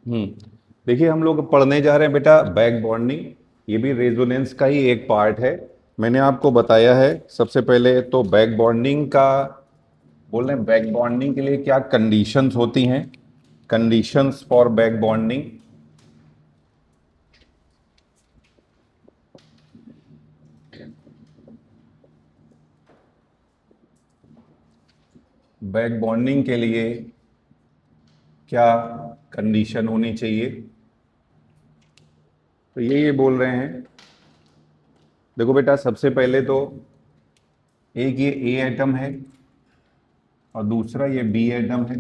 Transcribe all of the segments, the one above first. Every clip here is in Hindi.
देखिए हम लोग पढ़ने जा रहे हैं बेटा बैक बॉन्डिंग। ये भी रेजोनेंस का ही एक पार्ट है। मैंने आपको बताया है सबसे पहले तो बैक बॉन्डिंग का बोल रहे हैं, बैक बॉन्डिंग के लिए क्या कंडीशंस होती हैं। Conditions for back bonding. Back bonding के लिए क्या कंडीशन होनी चाहिए, तो ये बोल रहे हैं। देखो बेटा सबसे पहले तो एक ये ए एटम है और दूसरा ये बी एटम है।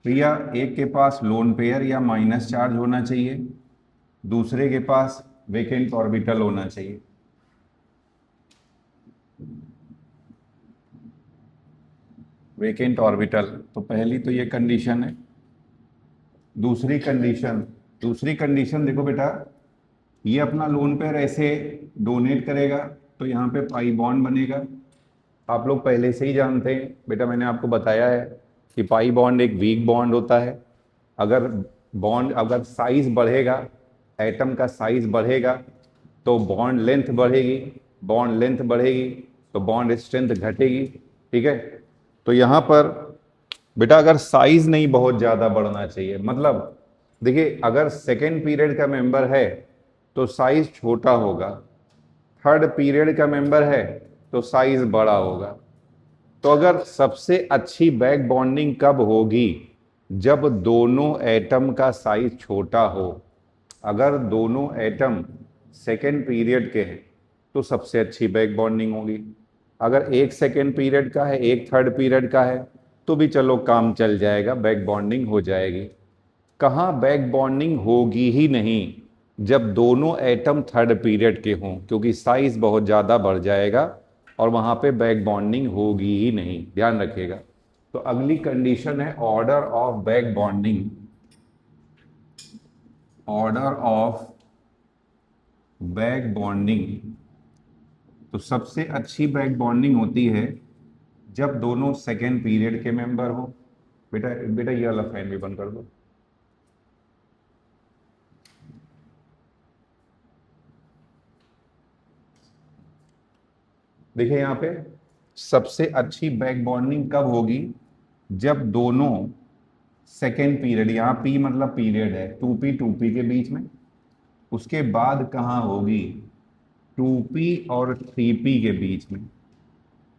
भैया एक के पास लोन पेयर या माइनस चार्ज होना चाहिए, दूसरे के पास वेकेंट ऑर्बिटल होना चाहिए। वेकेंट ऑर्बिटल, तो पहली तो ये कंडीशन है। दूसरी कंडीशन, दूसरी कंडीशन देखो बेटा, ये अपना लोन पेयर ऐसे डोनेट करेगा तो यहाँ पे पाई बॉन्ड बनेगा। आप लोग पहले से ही जानते हैं बेटा, मैंने आपको बताया है कि पाई बॉन्ड एक वीक बॉन्ड होता है। अगर बॉन्ड अगर साइज बढ़ेगा, एटम का साइज बढ़ेगा तो बॉन्ड लेंथ बढ़ेगी, बॉन्ड लेंथ बढ़ेगी तो बॉन्ड स्ट्रेंथ घटेगी। ठीक है, तो यहाँ पर बेटा अगर साइज नहीं बहुत ज़्यादा बढ़ना चाहिए, मतलब देखिए अगर सेकेंड पीरियड का मेंबर है तो साइज छोटा होगा, थर्ड पीरियड का मेंबर है तो साइज बड़ा होगा। तो अगर सबसे अच्छी बैक बॉन्डिंग कब होगी, जब दोनों एटम का साइज छोटा हो। अगर दोनों एटम सेकेंड पीरियड के हैं तो सबसे अच्छी बैक बॉन्डिंग होगी। अगर एक सेकेंड पीरियड का है एक थर्ड पीरियड का है तो भी चलो काम चल जाएगा, बैक बॉन्डिंग हो जाएगी। कहाँ बैक बॉन्डिंग होगी ही नहीं, जब दोनों एटम थर्ड पीरियड के हों, क्योंकि साइज बहुत ज़्यादा बढ़ जाएगा और वहाँ पे बैक बॉन्डिंग होगी ही नहीं, ध्यान रखिएगा। तो अगली कंडीशन है order of back bonding. Order of back bonding, तो सबसे अच्छी बैक बॉन्डिंग होती है जब दोनों सेकेंड पीरियड के मेंबर हो। बेटा बेटा ये वाला फैन भी बंद कर दो। देखिए यहाँ पे सबसे अच्छी बैक बॉन्डिंग कब होगी, जब दोनों सेकेंड पीरियड, यहाँ पी मतलब पीरियड है, टू पी के बीच में। उसके बाद कहाँ होगी, टू पी और थ्री पी के बीच में।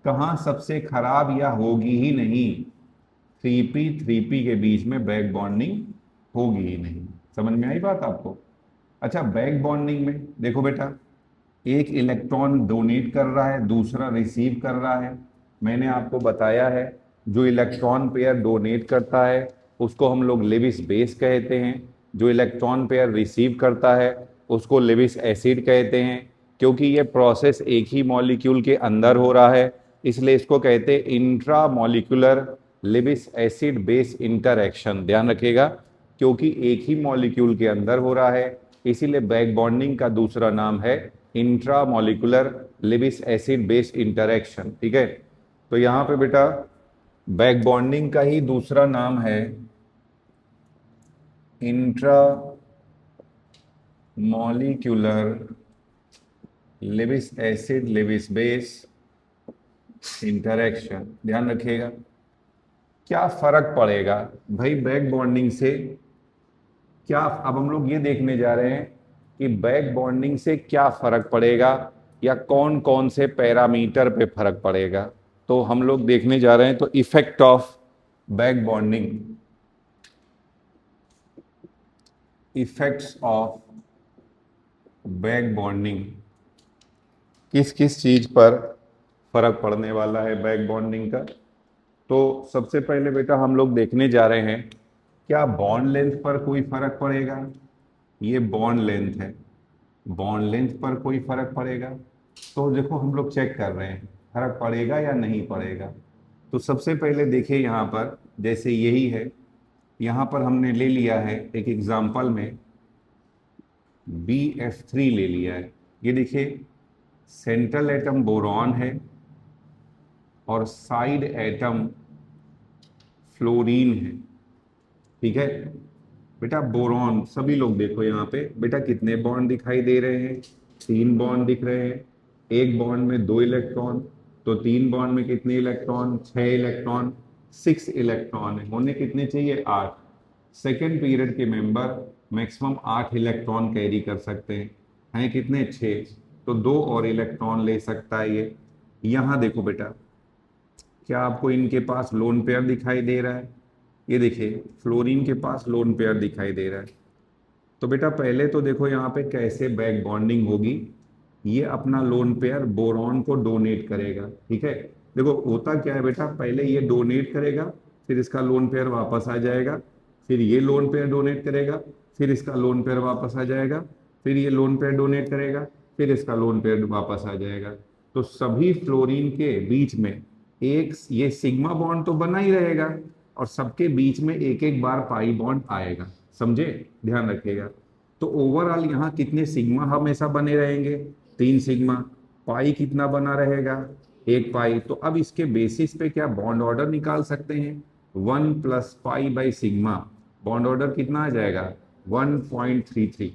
कहाँ सबसे खराब या होगी ही नहीं, थ्री पी के बीच में बैक बॉन्डिंग होगी ही नहीं। समझ में आई बात आपको। अच्छा बैक बॉन्डिंग में देखो बेटा, एक इलेक्ट्रॉन डोनेट कर रहा है दूसरा रिसीव कर रहा है। मैंने आपको बताया है जो इलेक्ट्रॉन पेयर डोनेट करता है उसको हम लोग लेविस बेस कहते हैं, जो इलेक्ट्रॉन पेयर रिसीव करता है उसको लेविस एसिड कहते हैं। क्योंकि ये प्रोसेस एक ही मॉलिक्यूल के अंदर हो रहा है इसलिए इसको कहते हैं intra molecular Lewis acid base interaction. ध्यान रखिएगा, क्योंकि एक ही मॉलिक्यूल के अंदर हो रहा है इसीलिए बैक बॉन्डिंग का दूसरा नाम है intra molecular Lewis acid base interaction. ठीक है, तो यहां पे बेटा बैक बॉन्डिंग का ही दूसरा नाम है intra molecular Lewis acid Lewis base interaction. ध्यान रखिएगा, क्या फर्क पड़ेगा भाई बैक बॉन्डिंग से। क्या अब हम लोग ये देखने जा रहे हैं कि बैक बॉन्डिंग से क्या फर्क पड़ेगा या कौन कौन से पैरामीटर पे फर्क पड़ेगा। तो हम लोग देखने जा रहे हैं, तो effect of back bonding, effects of back bonding, किस किस चीज पर फर्क पड़ने वाला है बैक बॉन्डिंग का। तो सबसे पहले बेटा हम लोग देखने जा रहे हैं क्या बॉन्ड लेंथ पर कोई फर्क पड़ेगा। ये बॉन्ड लेंथ है, बॉन्ड लेंथ पर कोई फर्क पड़ेगा। तो देखो हम लोग चेक कर रहे हैं फर्क पड़ेगा या नहीं पड़ेगा। तो सबसे पहले देखिए यहाँ पर जैसे यही है, यहाँ पर हमने ले लिया है एक एग्जाम्पल में BF3 ले लिया है। ये देखिए सेंट्रल एटम बोरॉन है और साइड एटम फ्लोरीन है। ठीक है, बेटा बोरॉन, सभी लोग देखो यहाँ पे बेटा कितने बॉन्ड दिखाई दे रहे हैं, 3 बॉन्ड दिख रहे हैं। एक बॉन्ड में 2 इलेक्ट्रॉन, तो 3 बॉन्ड में कितने इलेक्ट्रॉन, 6 इलेक्ट्रॉन, 6 इलेक्ट्रॉन है, होने कितने चाहिए, 8। सेकेंड पीरियड के मेंबर मैक्सिमम 8 इलेक्ट्रॉन कैरी कर सकते हैं कितने, 6, तो 2 और इलेक्ट्रॉन ले सकता है ये। यहाँ देखो बेटा, क्या आपको इनके पास लोन पेयर दिखाई दे रहा है, ये देखिए फ्लोरीन के पास लोन पेयर दिखाई दे रहा है। तो बेटा पहले तो देखो यहाँ पे कैसे बैक बॉन्डिंग होगी, ये अपना लोन पेयर बोरॉन को डोनेट करेगा, ठीक है। देखो होता क्या है बेटा, पहले ये डोनेट करेगा, फिर इसका लोन पेयर वापस आ जाएगा, फिर ये लोन पेयर डोनेट करेगा, फिर इसका लोन पेयर वापस आ जाएगा, फिर ये लोन पेयर डोनेट करेगा, फिर इसका लोन पेयर वापस आ जाएगा। तो सभी फ्लोरीन के बीच में एक ये सिग्मा बॉन्ड तो बना ही रहेगा, और सबके बीच में एक एक बार पाई बॉन्ड आएगा, समझे, ध्यान रखिएगा। तो ओवरऑल यहाँ कितने सिग्मा हमेशा बने रहेंगे, 3 सिग्मा। पाई कितना बना रहेगा, 1 पाई। तो अब इसके बेसिस पे क्या बॉन्ड ऑर्डर निकाल सकते हैं, 1 + पाई/सिग्मा, बॉन्ड ऑर्डर कितना आ जाएगा, 1.33।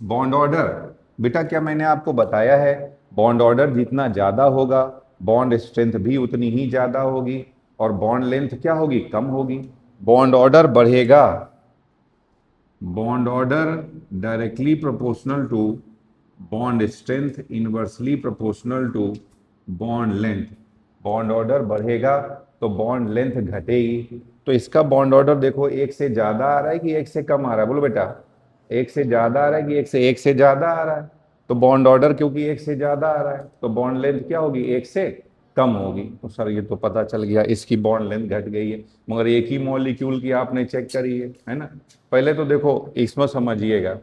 बॉन्ड ऑर्डर बेटा क्या मैंने आपको बताया है, बॉन्ड ऑर्डर जितना ज्यादा होगा बॉन्ड स्ट्रेंथ भी उतनी ही ज्यादा होगी, और बॉन्ड लेंथ क्या होगी, कम होगी। बॉन्ड ऑर्डर बढ़ेगा, bond order directly proportional to bond strength, inversely proportional to bond length. Bond order बढ़ेगा तो बॉन्ड लेंथ घटेगी। तो इसका बॉन्ड ऑर्डर देखो 1 से ज्यादा आ रहा है कि 1 से कम आ रहा है, बोलो बेटा, 1 से ज्यादा आ रहा है कि 1 से ज्यादा आ रहा है। तो बॉन्ड ऑर्डर क्योंकि 1 से ज्यादा आ रहा है तो बॉन्ड लेंथ क्या होगी, 1 से कम होगी। तो सर ये तो पता चल गया, इसकी बॉन्ड लेंथ घट गई है, मगर एक ही मॉलिक्यूल की आपने चेक करी है ना। पहले तो देखो इसमें समझिएगा,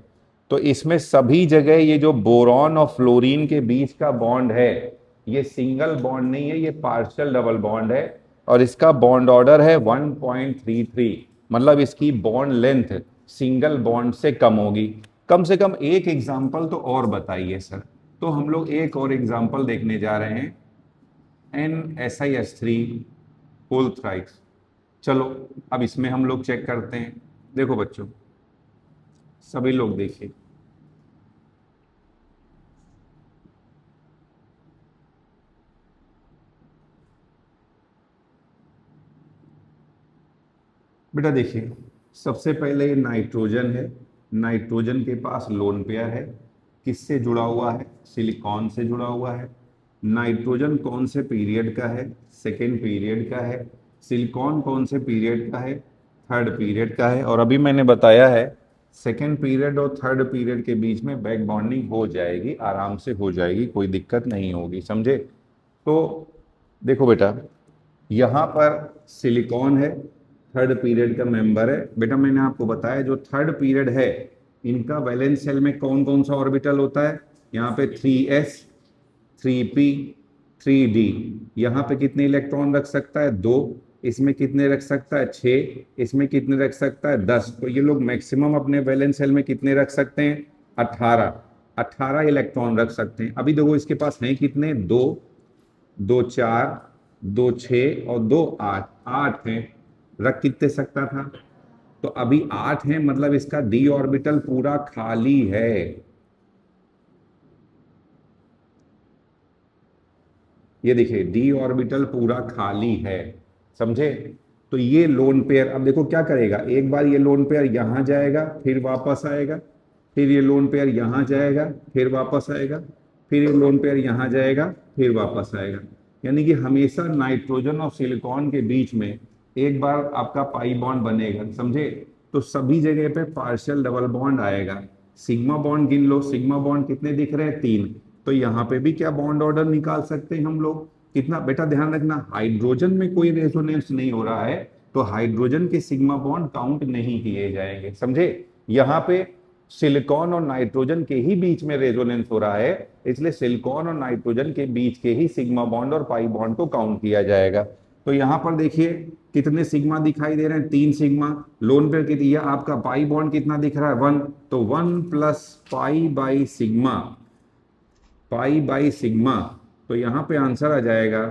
तो इसमें सभी जगह ये जो बोरॉन और फ्लोरीन के बीच का बॉन्ड है, ये सिंगल बॉन्ड नहीं है, ये पार्शियल डबल बॉन्ड है, और इसका बॉन्ड ऑर्डर है 1.33, मतलब इसकी बॉन्ड लेंथ सिंगल बॉन्ड से कम होगी। कम से कम एक एग्जाम्पल तो और बताइए सर। तो हम लोग एक और एग्जाम्पल देखने जा रहे हैं, NSiS3 होल थ्राइस। चलो अब इसमें हम लोग चेक करते हैं। देखो बच्चों, सभी लोग देखिए, बेटा देखिए, सबसे पहले ये नाइट्रोजन है, नाइट्रोजन के पास लोन पेयर है, किससे जुड़ा हुआ है, सिलिकॉन से जुड़ा हुआ है। नाइट्रोजन कौन से पीरियड का है, सेकेंड पीरियड का है। सिलिकॉन कौन से पीरियड का है, थर्ड पीरियड का है। और अभी मैंने बताया है सेकेंड पीरियड और थर्ड पीरियड के बीच में बैक बॉन्डिंग हो जाएगी, आराम से हो जाएगी, कोई दिक्कत नहीं होगी, समझे। तो देखो बेटा, यहाँ पर सिलिकॉन है, थर्ड पीरियड का मेंबर है। बेटा मैंने आपको बताया जो थर्ड पीरियड है, इनका वैलेंस शेल में कौन कौन सा ऑर्बिटल होता है, यहाँ पे 3s, 3p, 3d। यहाँ पे कितने इलेक्ट्रॉन रख सकता है, 2। इसमें कितने रख सकता है, 6। इसमें कितने रख सकता है, 10। तो ये लोग मैक्सिमम अपने वैलेंस शेल में कितने रख सकते हैं, 18। 18 इलेक्ट्रॉन रख सकते हैं। अभी देखो इसके पास हैं कितने, 2, 2 4, 2 6 और 2 8, 8 हैं। रख कितने सकता था, तो अभी 8 है, मतलब इसका डी ऑर्बिटल पूरा खाली है। ये देखिए डी ऑर्बिटल पूरा खाली है, समझे। तो ये लोन पेयर अब देखो क्या करेगा, एक बार ये लोन पेयर यहां जाएगा फिर वापस आएगा, फिर ये लोन पेयर यहां जाएगा फिर वापस आएगा, फिर ये लोन पेयर यहां जाएगा फिर वापस आएगा। यानी कि हमेशा नाइट्रोजन और सिलिकॉन के बीच में एक बार आपका पाई बॉन्ड बनेगा, समझे। तो सभी जगह पे पार्शियल डबल बॉन्ड आएगा। सिग्मा बॉन्ड गिन लो, सिग्मा बॉन्ड कितने दिख रहे हैं, 3। तो यहाँ पे भी क्या बॉन्ड ऑर्डर निकाल सकते हैं हम लोग, कितना। बेटा ध्यान रखना, हाइड्रोजन में कोई रेजोनेंस नहीं हो रहा है, तो हाइड्रोजन के सिग्मा बॉन्ड काउंट नहीं किए जाएंगे, समझे। यहाँ पे सिलिकॉन और नाइट्रोजन के ही बीच में रेजोनेंस हो रहा है, इसलिए सिलिकॉन और नाइट्रोजन के बीच के ही सिग्मा बॉन्ड और पाई बॉन्ड को काउंट किया जाएगा। तो यहाँ पर देखिए कितने सिग्मा दिखाई दे रहे हैं, 3 सिग्मा। लोन पेयर कितनी, आपका पाई बॉन्ड कितना दिख रहा है, 1। तो 1 + पाई/सिग्मा, पाई/सिग्मा। तो यहाँ पे आंसर आ जाएगा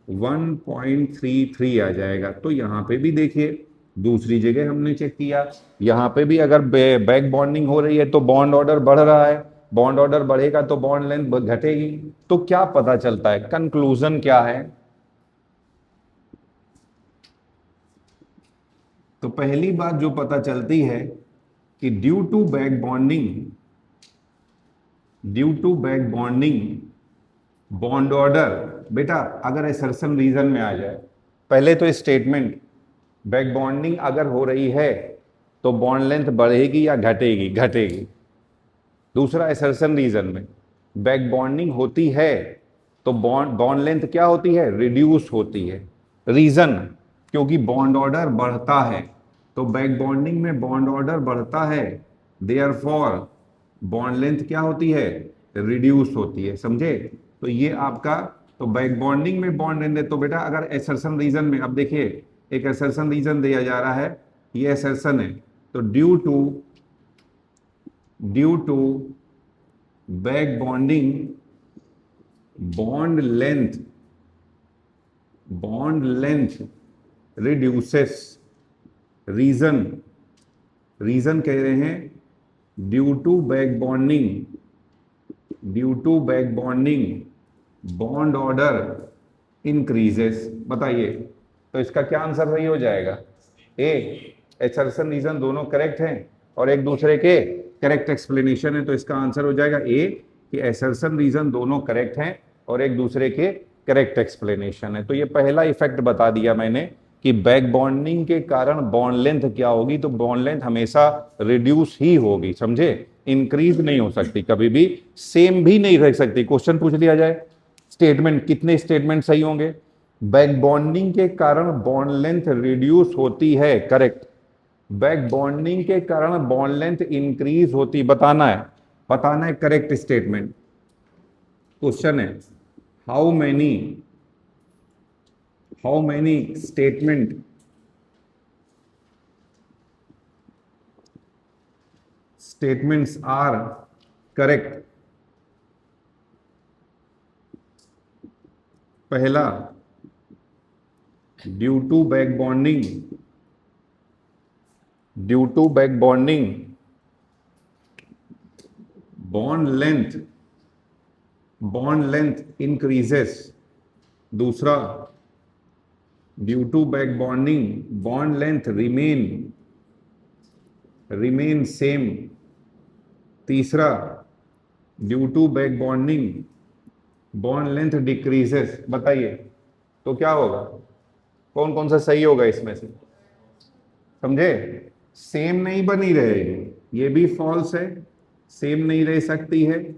1.33 आ जाएगा। तो यहाँ पे भी देखिए दूसरी जगह हमने चेक किया, यहाँ पे भी अगर बैक बॉन्डिंग हो रही है तो बॉन्ड ऑर्डर बढ़ रहा है, बॉन्ड ऑर्डर बढ़ेगा तो बॉन्ड लेंथ घटेगी। तो क्या पता चलता है, कंक्लूजन क्या है? तो पहली बात जो पता चलती है कि due to back bonding bond order, बेटा अगर एसर्शन रीजन में आ जाए, पहले तो स्टेटमेंट बैक बॉन्डिंग अगर हो रही है तो बॉन्ड लेंथ बढ़ेगी या घटेगी? घटेगी। दूसरा एसर्शन रीजन में बैक बॉन्डिंग होती है तो बॉन्ड लेंथ क्या होती है? रिड्यूस होती है। रीजन, क्योंकि बॉन्ड ऑर्डर बढ़ता है, तो बैक बॉन्डिंग में बॉन्ड ऑर्डर बढ़ता है, देयरफॉर बॉन्ड लेंथ क्या होती है? रिड्यूस होती है। समझे? तो ये आपका, तो बैक बॉन्डिंग में बॉन्ड लेंथ, तो बेटा अगर एसर्शन रीजन में, अब देखिए एक एसर्शन रीजन दिया जा रहा है, ये एसर्शन है, तो due to back bonding bond length reduces. Reason कह रहे हैं due to back bonding bond order increases. बताइए, तो इसका क्या आंसर सही हो जाएगा? ए, एसर्शन रीजन दोनों करेक्ट हैं और एक दूसरे के करेक्ट एक्सप्लेनेशन है, तो इसका आंसर हो जाएगा ए, कि एसर्शन रीजन दोनों करेक्ट हैं और एक दूसरे के करेक्ट एक्सप्लेनेशन है। तो ये पहला इफेक्ट बता दिया मैंने कि बैक बॉन्डिंग के कारण बॉन्ड लेंथ क्या होगी, तो बॉन्ड लेंथ हमेशा रिड्यूस ही होगी। समझे? इंक्रीज नहीं हो सकती, कभी भी सेम भी नहीं रह सकती। क्वेश्चन पूछ लिया जाए, स्टेटमेंट, कितने स्टेटमेंट सही होंगे? बैक बॉन्डिंग के कारण बॉन्ड लेंथ रिड्यूस होती है, करेक्ट। बैक बॉन्डिंग के कारण बॉन्ड लेंथ इंक्रीज होती, बताना है करेक्ट स्टेटमेंट। क्वेश्चन है how many statements are correct? पहला, due to back bonding bond length increases. दूसरा, due to back bonding bond length remain same. तीसरा, due to back bonding bond length decreases. बताइए तो क्या होगा, कौन कौन सा सही होगा इसमें से? समझे? सेम नहीं बनी रहेगी, ये भी फॉल्स है, सेम नहीं रह सकती है,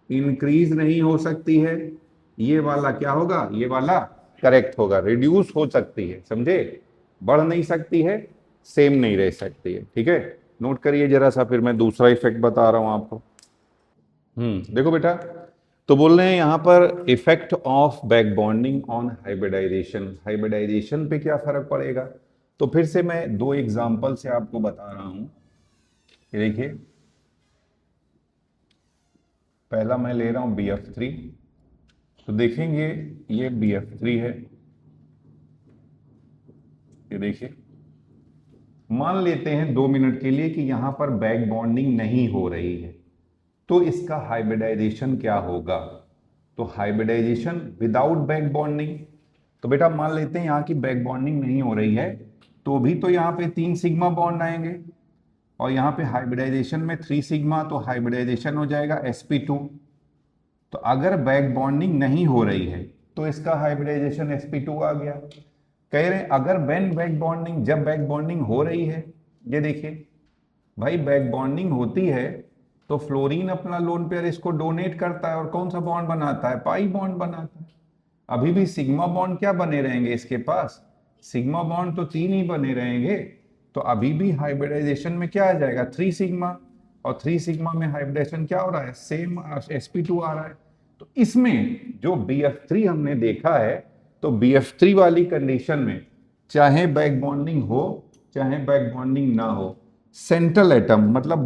इंक्रीज नहीं हो सकती है, ये वाला क्या होगा? ये वाला करेक्ट होगा, रिड्यूस हो सकती है। समझे? बढ़ नहीं सकती है, सेम नहीं रह सकती है। ठीक है, नोट करिए जरा सा, फिर मैं दूसरा इफेक्ट बता रहा हूं आपको। देखो बेटा, तो बोल रहे हैं यहां पर effect of back bonding on hybridization पे क्या फर्क पड़ेगा। तो फिर से मैं दो एग्जांपल से आपको बता रहा हूं। ये देखिए, पहला मैं ले रहा हूं BF3, तो देखेंगे ये BF3 है। ये देखिए, मान लेते हैं 2 मिनट के लिए कि यहां पर बैक बॉन्डिंग नहीं हो रही है, तो इसका हाइब्रिडाइजेशन क्या होगा? तो हाइब्रिडाइजेशन विदाउट बैक बॉन्डिंग, तो बेटा मान लेते हैं यहां की बैक बॉन्डिंग नहीं हो रही है, तो भी तो यहां पे 3 सिग्मा बॉन्ड आएंगे, और यहां पे हाइब्रिडाइजेशन में 3 सिग्मा, तो हाइब्रिडाइजेशन हो जाएगा sp2। तो अगर बैक बॉन्डिंग नहीं हो रही है तो इसका हाइब्रिडाइजेशन sp2 आ गया। कह रहे हैं अगर जब बैक बॉन्डिंग हो रही है, ये देखिए भाई बैक बॉन्डिंग होती है तो फ्लोरीन अपना लोन पेयर इसको डोनेट करता है और कौन सा बॉन्ड बनाता है? पाई बॉन्ड बनाता है। अभी भी सिग्मा बॉन्ड क्या बने रहेंगे इसके पास? सिग्मा बॉन्ड तो 3 ही बने रहेंगे, तो अभी भी हाइब्रिडाइजेशन में क्या आ जाएगा? 3 सिग्मा, और 3 सिग्मा में हाइब्रिडाइजेशन क्या हो रहा है? सेम sp2 आ रहा है। तो इसमें जो BF3 हमने देखा है, तो BF3 वाली कंडीशन में चाहे बैक बॉन्डिंग हो चाहे बैक बॉन्डिंग ना हो, सेंट्रल एटम मतलब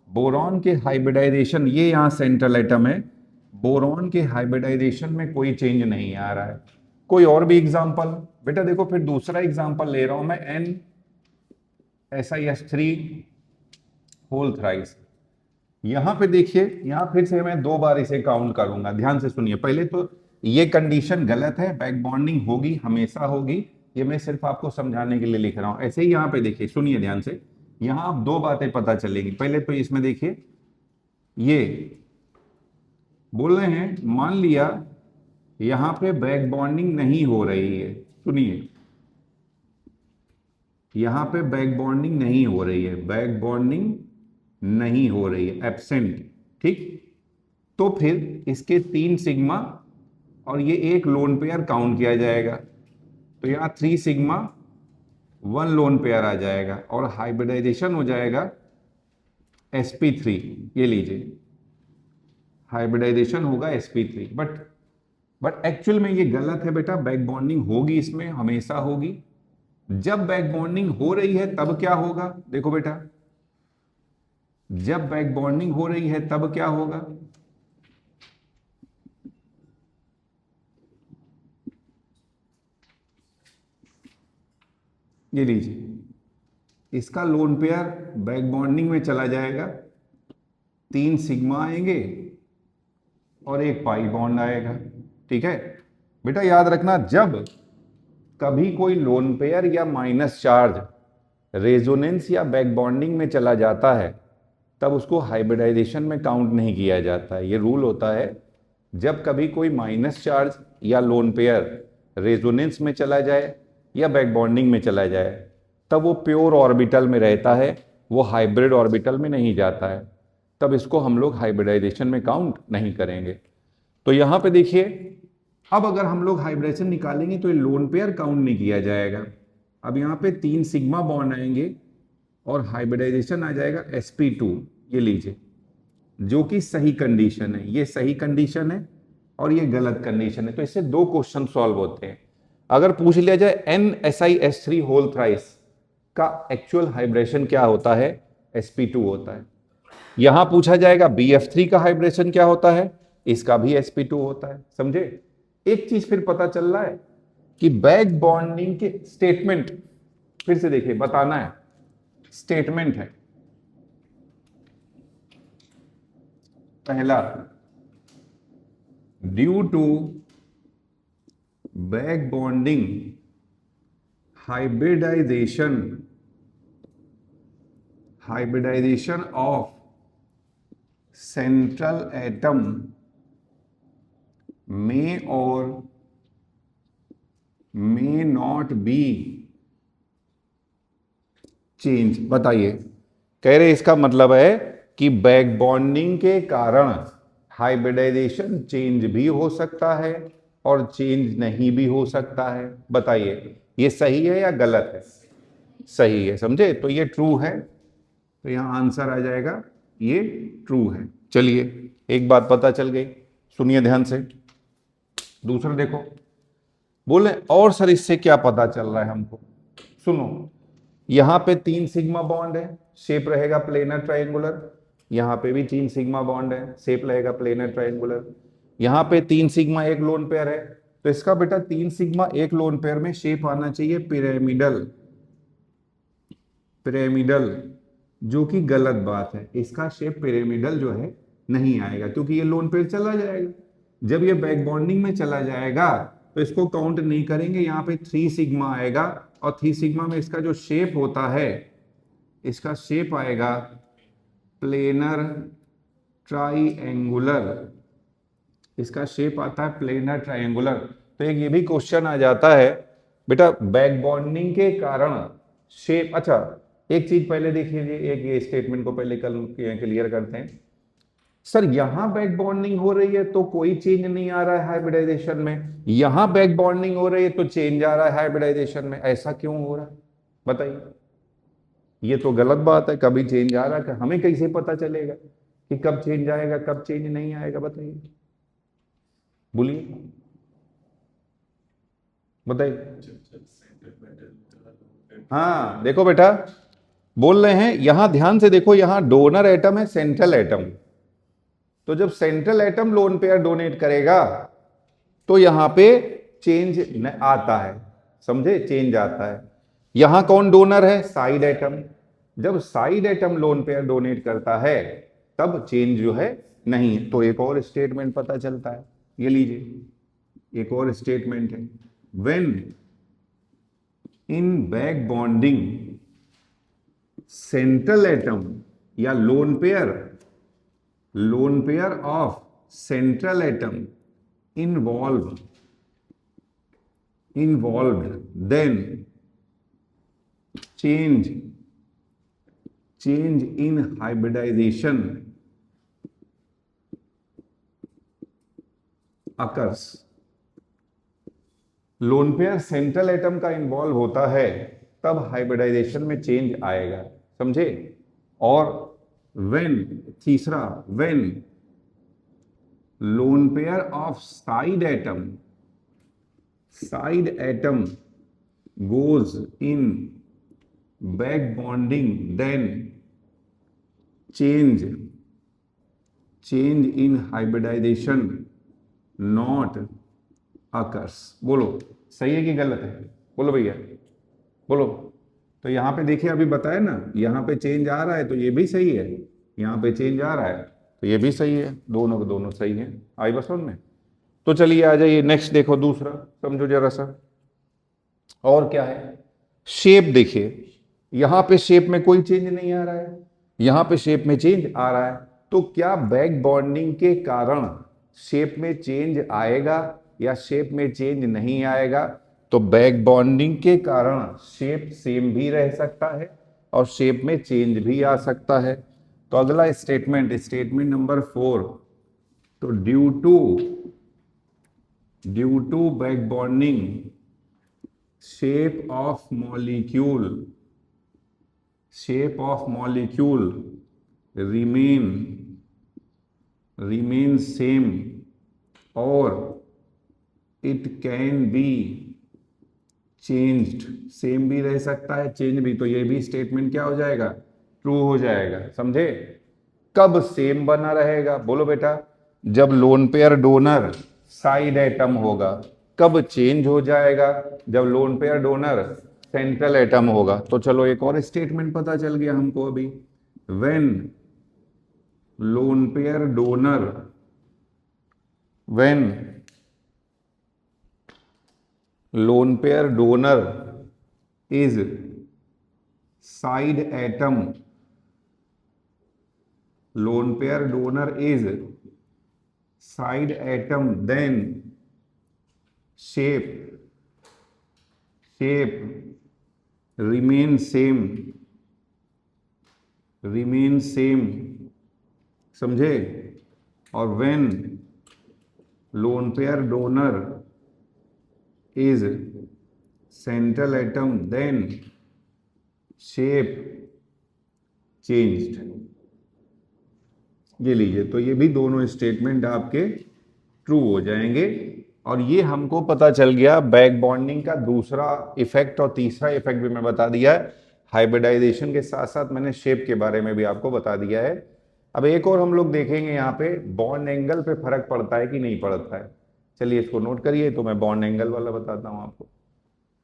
बोरॉन के हाइब्रिडाइजेशन, ये यहाँ सेंट्रल एटम है, बोरॉन के हाइब्रिडाइजेशन में कोई चेंज नहीं आ रहा है। कोई और भी एग्जांपल? बेटा देखो, फिर दूसरा एग्जांपल ले रहा हूं मैं SiS3 होल थ्राइस। यहां पे देखिए, यहां फिर से मैं 2 बार इसे काउंट करूंगा, ध्यान से सुनिए। पहले तो ये कंडीशन गलत है, बैक बॉन्डिंग होगी, हमेशा होगी, ये मैं सिर्फ आपको समझाने के लिए लिख रहा हूं। ऐसे ही यहां पे देखिए, सुनिए ध्यान से, यहां आप 2 बातें पता चलेगी। पहले तो इसमें देखिए, ये बोल रहे हैं, मान लिया यहां पे बैक बॉन्डिंग नहीं हो रही है, सुनिए, यहां पे बैक बॉन्डिंग नहीं हो रही है, बैक बॉन्डिंग नहीं हो रही है, एब्सेंट, ठीक। तो फिर इसके 3 सिग्मा और ये एक लोन पेयर काउंट किया जाएगा, तो यहां 3 सिग्मा 1 लोन पेयर आ जाएगा और हाइब्रिडाइजेशन हो जाएगा sp3। ये लीजिए, हाइब्रिडाइजेशन होगा sp3। बट एक्चुअल में ये गलत है बेटा, बैक बॉन्डिंग होगी इसमें, हमेशा होगी। जब बैक बॉन्डिंग हो रही है तब क्या होगा, देखो बेटा, जब बैक बॉन्डिंग हो रही है तब क्या होगा, ये लीजिए, इसका लोन पेयर बैक बॉन्डिंग में चला जाएगा, 3 सिग्मा आएंगे और एक पाई बॉन्ड आएगा, ठीक है बेटा। याद रखना, जब कभी कोई लोन पेयर या माइनस चार्ज रेजोनेंस या बैक बॉन्डिंग में चला जाता है, तब उसको हाइब्रिडाइजेशन में काउंट नहीं किया जाता है। ये रूल होता है, जब कभी कोई माइनस चार्ज या लोन पेयर रेजोनेंस में चला जाए या बैक बॉन्डिंग में चला जाए, तब वो प्योर ऑर्बिटल में रहता है, वो हाइब्रिड ऑर्बिटल में नहीं जाता है, तब इसको हम लोग हाइब्रिडाइजेशन में काउंट नहीं करेंगे। तो यहां पे देखिए, अब अगर हम लोग हाइब्रिडेशन निकालेंगे तो ये लोन पेयर काउंट नहीं किया जाएगा। अब यहाँ पे 3 सिग्मा बॉन्ड आएंगे और हाइब्रिडाइजेशन आ जाएगा sp2, ये लीजिए, जो कि सही कंडीशन है। ये सही कंडीशन है और ये गलत कंडीशन है। तो इससे 2 क्वेश्चन सॉल्व होते हैं। अगर पूछ लिया जाए NSiS3 होल थ्राइस का एक्चुअल हाइब्रिडेशन क्या होता है, sp2 होता है। यहां पूछा जाएगा BF3 का हाइब्रिडेशन क्या होता है, इसका भी sp2 होता है। समझे? एक चीज फिर पता चल रहा है कि बैक बॉन्डिंग के स्टेटमेंट, फिर से देखिए, बताना है, स्टेटमेंट है पहला, due to back bonding hybridization of central atom may or may not be change. बताइए, कह रहे इसका मतलब है कि बैक बॉन्डिंग के कारण हाइब्रिडाइजेशन चेंज भी हो सकता है और चेंज नहीं भी हो सकता है। बताइए, ये सही है या गलत है? सही है, समझे? तो ये ट्रू है, तो यहां आंसर आ जाएगा ये ट्रू है। चलिए, एक बात पता चल गई, सुनिए ध्यान से। दूसरा देखो, बोले और सर इससे क्या पता चल रहा है हमको? सुनो, यहां पे 3 सिग्मा बॉन्ड है, शेप रहेगा प्लेनर ट्रायंगुलर। यहां पे भी 3 सिग्मा बॉन्ड है, शेप रहेगा प्लेनर ट्रायंगुलर। यहां पे 3 सिग्मा एक लोन पेयर है, तो इसका बेटा 3 सिग्मा एक लोन पेयर में शेप आना चाहिए पिरामिडल, जो कि गलत बात है। इसका शेप पिरामिडल जो है नहीं आएगा, क्योंकि ये लोन पेयर चला जाएगा। जब ये बैक बॉन्डिंग में चला जाएगा तो इसको काउंट नहीं करेंगे। यहाँ पे 3 सिग्मा आएगा और 3 सिग्मा में इसका जो शेप होता है, इसका शेप आएगा प्लेनर ट्राइएंगुलर। इसका शेप आता है प्लेनर ट्राइएंगुलर। तो एक ये भी क्वेश्चन आ जाता है बेटा, बैक बॉन्डिंग के कारण शेप। अच्छा, एक चीज पहले देख लीजिए, एक ये स्टेटमेंट को पहले क्लियर करते हैं। सर यहां बैक बॉन्डिंग हो रही है तो कोई चेंज नहीं आ रहा है हाइब्रिडाइजेशन में, यहां बैक बॉन्डिंग हो रही है तो चेंज आ रहा है हाइब्रिडाइजेशन में, ऐसा क्यों हो रहा है? बताइए, ये तो गलत बात है। कभी चेंज आ रहा है, हमें कैसे पता चलेगा कि कब चेंज आएगा कब चेंज नहीं आएगा? बताइए, बोलिए, बताइए। हाँ देखो बेटा, बोल रहे हैं, यहां ध्यान से देखो, यहां डोनर एटम है, सेंट्रल एटम। तो जब central atom lone pair donate करेगा तो यहां पे चेंज आता है, समझे? चेंज आता है। यहां कौन डोनर है? Side atom. जब side atom lone pair donate करता है तब चेंज जो है नहीं है। तो एक और स्टेटमेंट पता चलता है, ये लीजिए एक और स्टेटमेंट है, when in back bonding central atom या lone pair of central atom involved then change in hybridization occurs। Lone pair central atom का इन्वॉल्व होता है तब हाइब्रिडाइजेशन में चेंज आएगा, समझे। और तीसरा when lone pair of side atom goes in back bonding then change in hybridization not occurs। बोलो सही है कि गलत है, बोलो भैया बोलो। तो यहां पे देखिए अभी बताया ना, यहां पे चेंज आ रहा है तो ये भी सही है, यहां पे चेंज आ रहा है तो ये भी सही है, दोनों के दोनों सही है। आई बस समझ में। तो चलिए आ जाइए नेक्स्ट, देखो दूसरा समझो जरा सा। और क्या है, शेप देखिए, यहां पे शेप में कोई चेंज नहीं आ रहा है, यहां पे शेप में चेंज आ रहा है। तो क्या बैक बॉन्डिंग के कारण शेप में चेंज आएगा या शेप में चेंज नहीं आएगा? तो बैक बॉन्डिंग के कारण शेप सेम भी रह सकता है और शेप में चेंज भी आ सकता है। तो अगला स्टेटमेंट नंबर 4, तो due to back bonding shape of molecule remain same or it can be changed। Same भी रह सकता है, चेंज भी। तो ये भी स्टेटमेंट क्या हो जाएगा, ट्रू हो जाएगा, समझे। कब सेम बना रहेगा, बोलो बेटा, जब loan pair donor side atom होगा। कब चेंज हो जाएगा, जब loan pair donor central atom होगा। तो चलो एक और स्टेटमेंट पता चल गया हमको अभी, when lone pair donor is side atom, lone pair donor is side atom then shape remain same, समझे। और when lone pair donor is central atom then shape changed। ये लीजिए, तो ये भी दोनों स्टेटमेंट आपके ट्रू हो जाएंगे। और ये हमको पता चल गया बैक बॉन्डिंग का दूसरा इफेक्ट, और तीसरा इफेक्ट भी मैं बता दिया है। हाइब्रिडाइजेशन के साथ साथ मैंने शेप के बारे में भी आपको बता दिया है। अब एक और हम लोग देखेंगे, यहाँ पे बॉन्ड एंगल पे फर्क पड़ता है कि नहीं पड़ता है। चलिए इसको नोट करिए, तो मैं बॉन्ड एंगल वाला बताता हूँ आपको।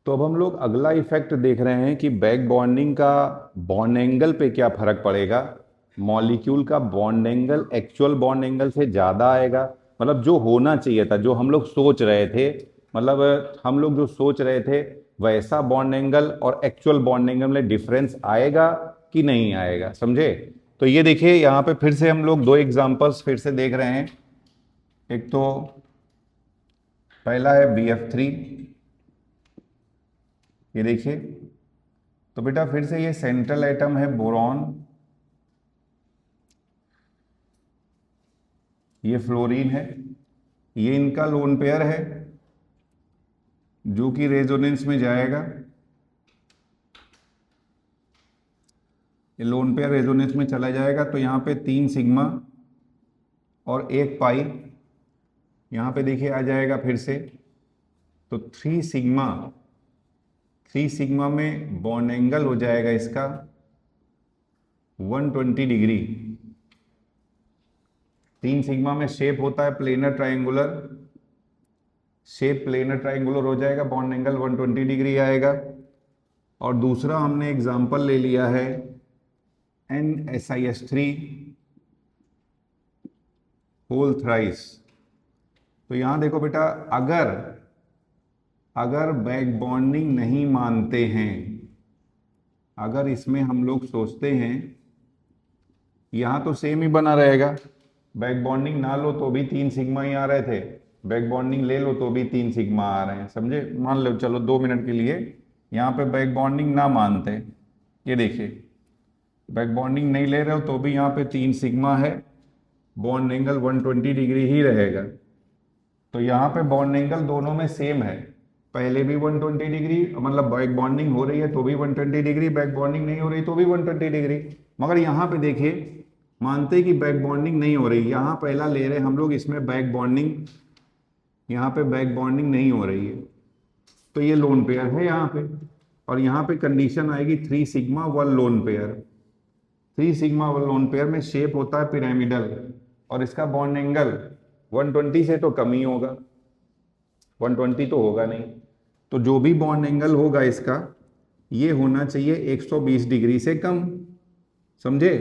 तो अब हम लोग अगला इफेक्ट देख रहे हैं कि बैक बॉन्डिंग का बॉन्ड एंगल पे क्या फर्क पड़ेगा। मॉलिक्यूल का bond angle actual bond angle से ज्यादा आएगा, मतलब जो होना चाहिए था, जो हम लोग सोच रहे थे, मतलब हम लोग जो सोच रहे थे वैसा बॉन्ड एंगल और एक्चुअल बॉन्ड एंगल में डिफरेंस आएगा कि नहीं आएगा, समझे। तो ये देखिए यहाँ पे फिर से हम लोग दो एग्जांपल्स फिर से देख रहे हैं। एक तो पहला है BF3, ये देखिए। तो बेटा फिर से ये सेंट्रल एटम है बोरॉन, ये फ्लोरीन है, ये इनका लोन पेयर है जो कि रेजोनेंस में जाएगा। ये लोन पेयर रेजोनेंस में चला जाएगा, तो यहाँ पे 3 सिग्मा और 1 पाई, यहाँ पे देखिए आ जाएगा फिर से। तो 3 सिग्मा में बॉन्ड एंगल हो जाएगा इसका 120 डिग्री। 3 सिग्मा में शेप होता है planar triangular, shape planar triangular हो जाएगा, बॉन्ड एंगल 120 डिग्री आएगा। और दूसरा हमने एग्जांपल ले लिया है NSiS3 होल थ्राइस। तो यहां देखो बेटा, अगर बैक बॉन्डिंग नहीं मानते हैं, अगर इसमें हम लोग सोचते हैं, यहां तो सेम ही बना रहेगा, बैक बॉन्डिंग ना लो तो भी 3 सिग्मा ही आ रहे थे, बैक बॉन्डिंग ले लो तो भी 3 सिग्मा आ रहे हैं, समझे। मान लो चलो 2 मिनट के लिए यहाँ पे बैक बॉन्डिंग ना मानते, ये देखिए बैक बॉन्डिंग नहीं ले रहे हो तो भी यहाँ पे 3 सिग्मा है, बॉन्ड एंगल 120 डिग्री ही रहेगा। तो यहाँ पे बॉन्ड एंगल दोनों में सेम है, पहले भी 120 डिग्री, मतलब बैक बॉन्डिंग हो रही है तो भी 120 डिग्री, बैक बॉन्डिंग नहीं हो रही तो भी 120 डिग्री। मगर यहाँ पे देखिए, मानते कि बैक बॉन्डिंग नहीं हो रही, यहाँ पहला ले रहे हम लोग, इसमें बैक बॉन्डिंग, यहाँ पे बैक बॉन्डिंग नहीं हो रही है, तो ये लोन पेयर है यहाँ पे। और यहाँ पे कंडीशन आएगी 3 sigma 1 lone pair. 3 sigma 1 lone pair में शेप होता है पिरामिडल, और इसका बॉन्ड एंगल 120 से तो कम ही होगा, 120 तो होगा नहीं। तो जो भी बॉन्ड एंगल होगा इसका, ये होना चाहिए 120 डिग्री से कम, समझे।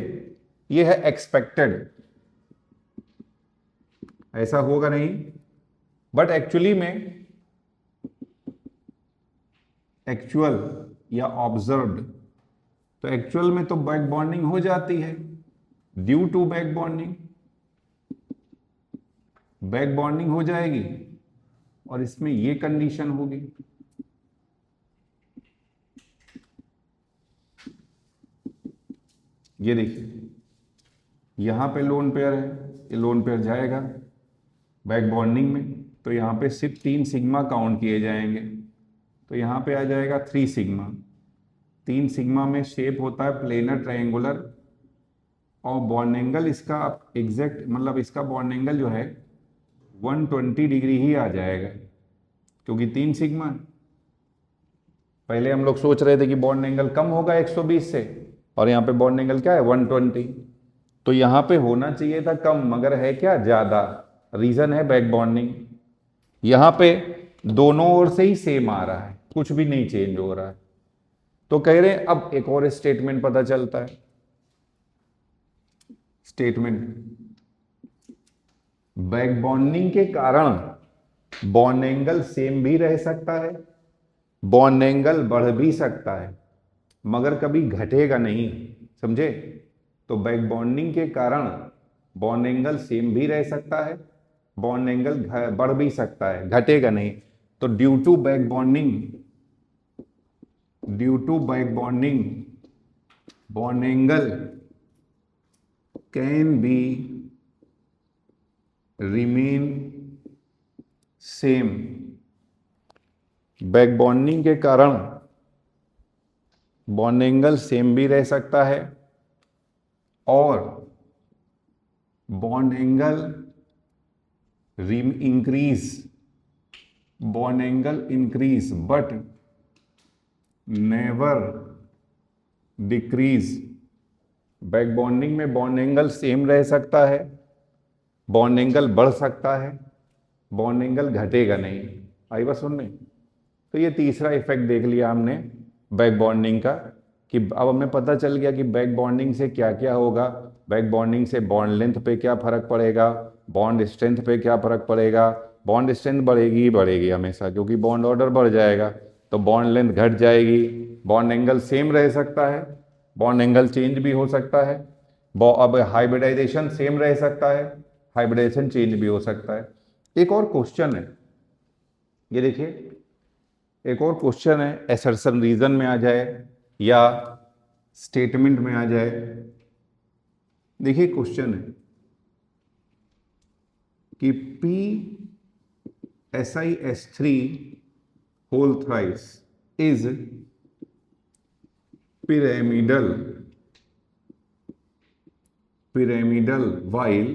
ये है एक्सपेक्टेड, ऐसा होगा नहीं, बट एक्चुअली में, एक्चुअल या ऑब्जर्व्ड, तो एक्चुअल में तो बैक बॉन्डिंग हो जाती है, due to back bonding, back bonding हो जाएगी, और इसमें ये कंडीशन होगी। ये देखिए यहां पे लोन पेयर है, ये लोन पेयर जाएगा बैक बॉन्डिंग में, तो यहां पे सिर्फ 3 सिग्मा काउंट किए जाएंगे, तो यहां पे आ जाएगा 3 सिग्मा। 3 सिग्मा में शेप होता है प्लेनर ट्रायंगुलर, और बॉन्ड एंगल इसका एग्जैक्ट, मतलब इसका बॉन्ड एंगल जो है 120 डिग्री ही आ जाएगा, क्योंकि 3 सिग्मा। पहले हम लोग सोच रहे थे कि बॉन्ड एंगल कम होगा 120 से, और यहाँ पे बॉन्ड एंगल क्या है 120, तो यहाँ पे होना चाहिए था कम, मगर है क्या ज्यादा, रीजन है बैक बॉन्डिंग। यहाँ पे दोनों ओर से ही सेम आ रहा है, कुछ भी नहीं चेंज हो रहा है। तो कह रहे हैं अब एक और स्टेटमेंट पता चलता है, स्टेटमेंट, बैक बॉन्डिंग के कारण बॉन्ड एंगल सेम भी रह सकता है, बॉन्ड एंगल बढ़ भी सकता है, मगर कभी घटेगा नहीं, समझे। तो बैक बॉन्डिंग के कारण बॉन्ड एंगल सेम भी रह सकता है, बॉन्ड एंगल बढ़ भी सकता है, घटेगा नहीं। तो due to back bonding, due to back bonding bond angle can be remain same, back bonding के कारण बॉन्ड एंगल सेम भी रह सकता है, और bond angle increase, bond angle increase but never decrease. Back bonding में बॉन्ड एंगल सेम रह सकता है, बॉन्ड एंगल बढ़ सकता है, बॉन्ड एंगल घटेगा नहीं। आई बात सुनने। तो ये तीसरा इफेक्ट देख लिया हमने बैक बॉन्डिंग का, कि अब हमें पता चल गया कि बैक बॉन्डिंग से क्या क्या होगा, बैक बॉन्डिंग से बॉन्ड लेंथ पे क्या फर्क पड़ेगा, बॉन्ड स्ट्रेंथ पे क्या फर्क पड़ेगा। बॉन्ड स्ट्रेंथ बढ़ेगी ही बढ़ेगी हमेशा, क्योंकि बॉन्ड ऑर्डर बढ़ जाएगा, तो बॉन्ड लेंथ घट जाएगी, बॉन्ड एंगल सेम रह सकता है, बॉन्ड एंगल चेंज भी हो सकता है, अब हाइब्रिडाइजेशन सेम रह सकता है, हाइब्रिडाइजेशन चेंज भी हो सकता है। एक और क्वेश्चन है, ये देखिए एक और क्वेश्चन है, असर्शन रीजन में आ जाए या स्टेटमेंट में आ जाए। देखिए क्वेश्चन है कि PSiS3 whole thrice is pyramidal while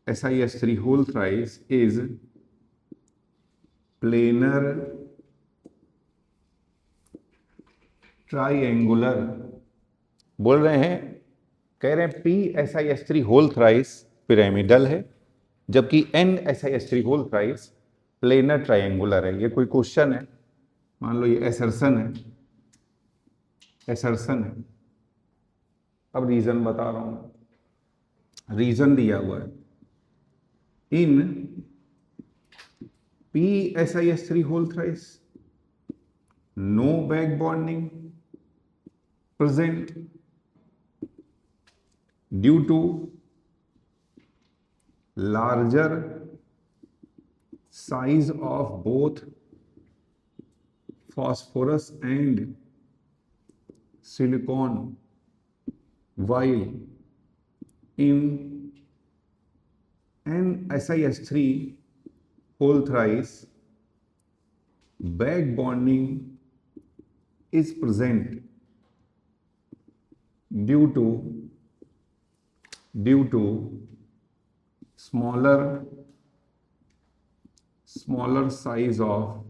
NSiS3 whole thrice is planar triangular। बोल रहे हैं, कह रहे हैं PSiS3 होल थ्राइस पिरामिडल है, जबकि NSiS3 whole thrice planar triangular है। ये कोई क्वेश्चन है, मान लो ये असर्शन है, एसर्शन है। अब रीजन बता रहा हूं, रीजन दिया हुआ है in PSiS3 whole thrice no back bonding present due to larger size of both phosphorus and silicon, while in NSiS3 whole thrice back bonding is present due to smaller size of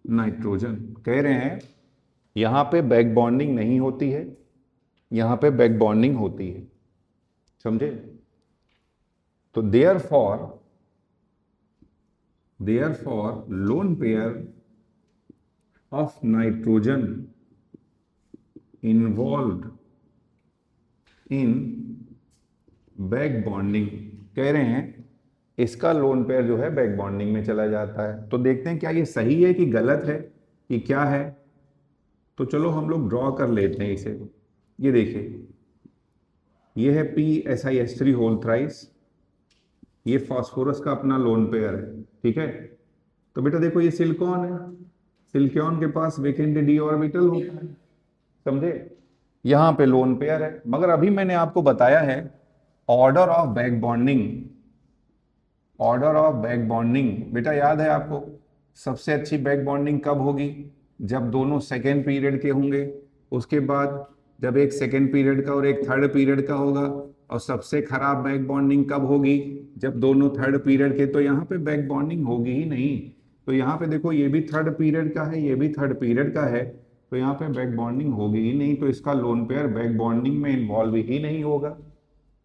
nitrogen. कह रहे हैं यहां पे बैक बॉन्डिंग नहीं होती है, यहां पे बैक बॉन्डिंग होती है, समझे? तो therefore loan pair of nitrogen involved in back bonding, कह रहे हैं इसका लोन पेयर जो है बैक बॉन्डिंग में चला जाता है। तो देखते हैं क्या ये सही है कि गलत है कि क्या है। तो चलो हम लोग ड्रॉ कर लेते हैं इसे। ये देखिए, ये है PSiS3 होल थ्राइस, ये फास्फोरस का अपना लोन पेयर है, ठीक है। तो बेटा देखो ये सिलिकॉन है, सिलिकॉन के पास वेकेंट d ऑर्बिटल होता है, समझे? यहां पे लोन पेयर है। मगर अभी मैंने आपको बताया है ऑर्डर ऑफ बैक बॉन्डिंग, बेटा याद है आपको सबसे अच्छी बैक बॉन्डिंग कब होगी? जब दोनों सेकेंड पीरियड के होंगे, उसके बाद जब एक सेकेंड पीरियड का और एक थर्ड पीरियड का होगा। और सबसे खराब बैक बॉन्डिंग कब होगी? जब दोनों थर्ड पीरियड के। तो यहाँ पे बैक बॉन्डिंग होगी ही नहीं। तो यहाँ पे देखो ये भी थर्ड पीरियड का है, ये भी थर्ड पीरियड का है, तो यहाँ पे बैक बॉन्डिंग होगी ही नहीं। तो इसका लोन पेयर बैक बॉन्डिंग में इन्वॉल्व ही नहीं होगा।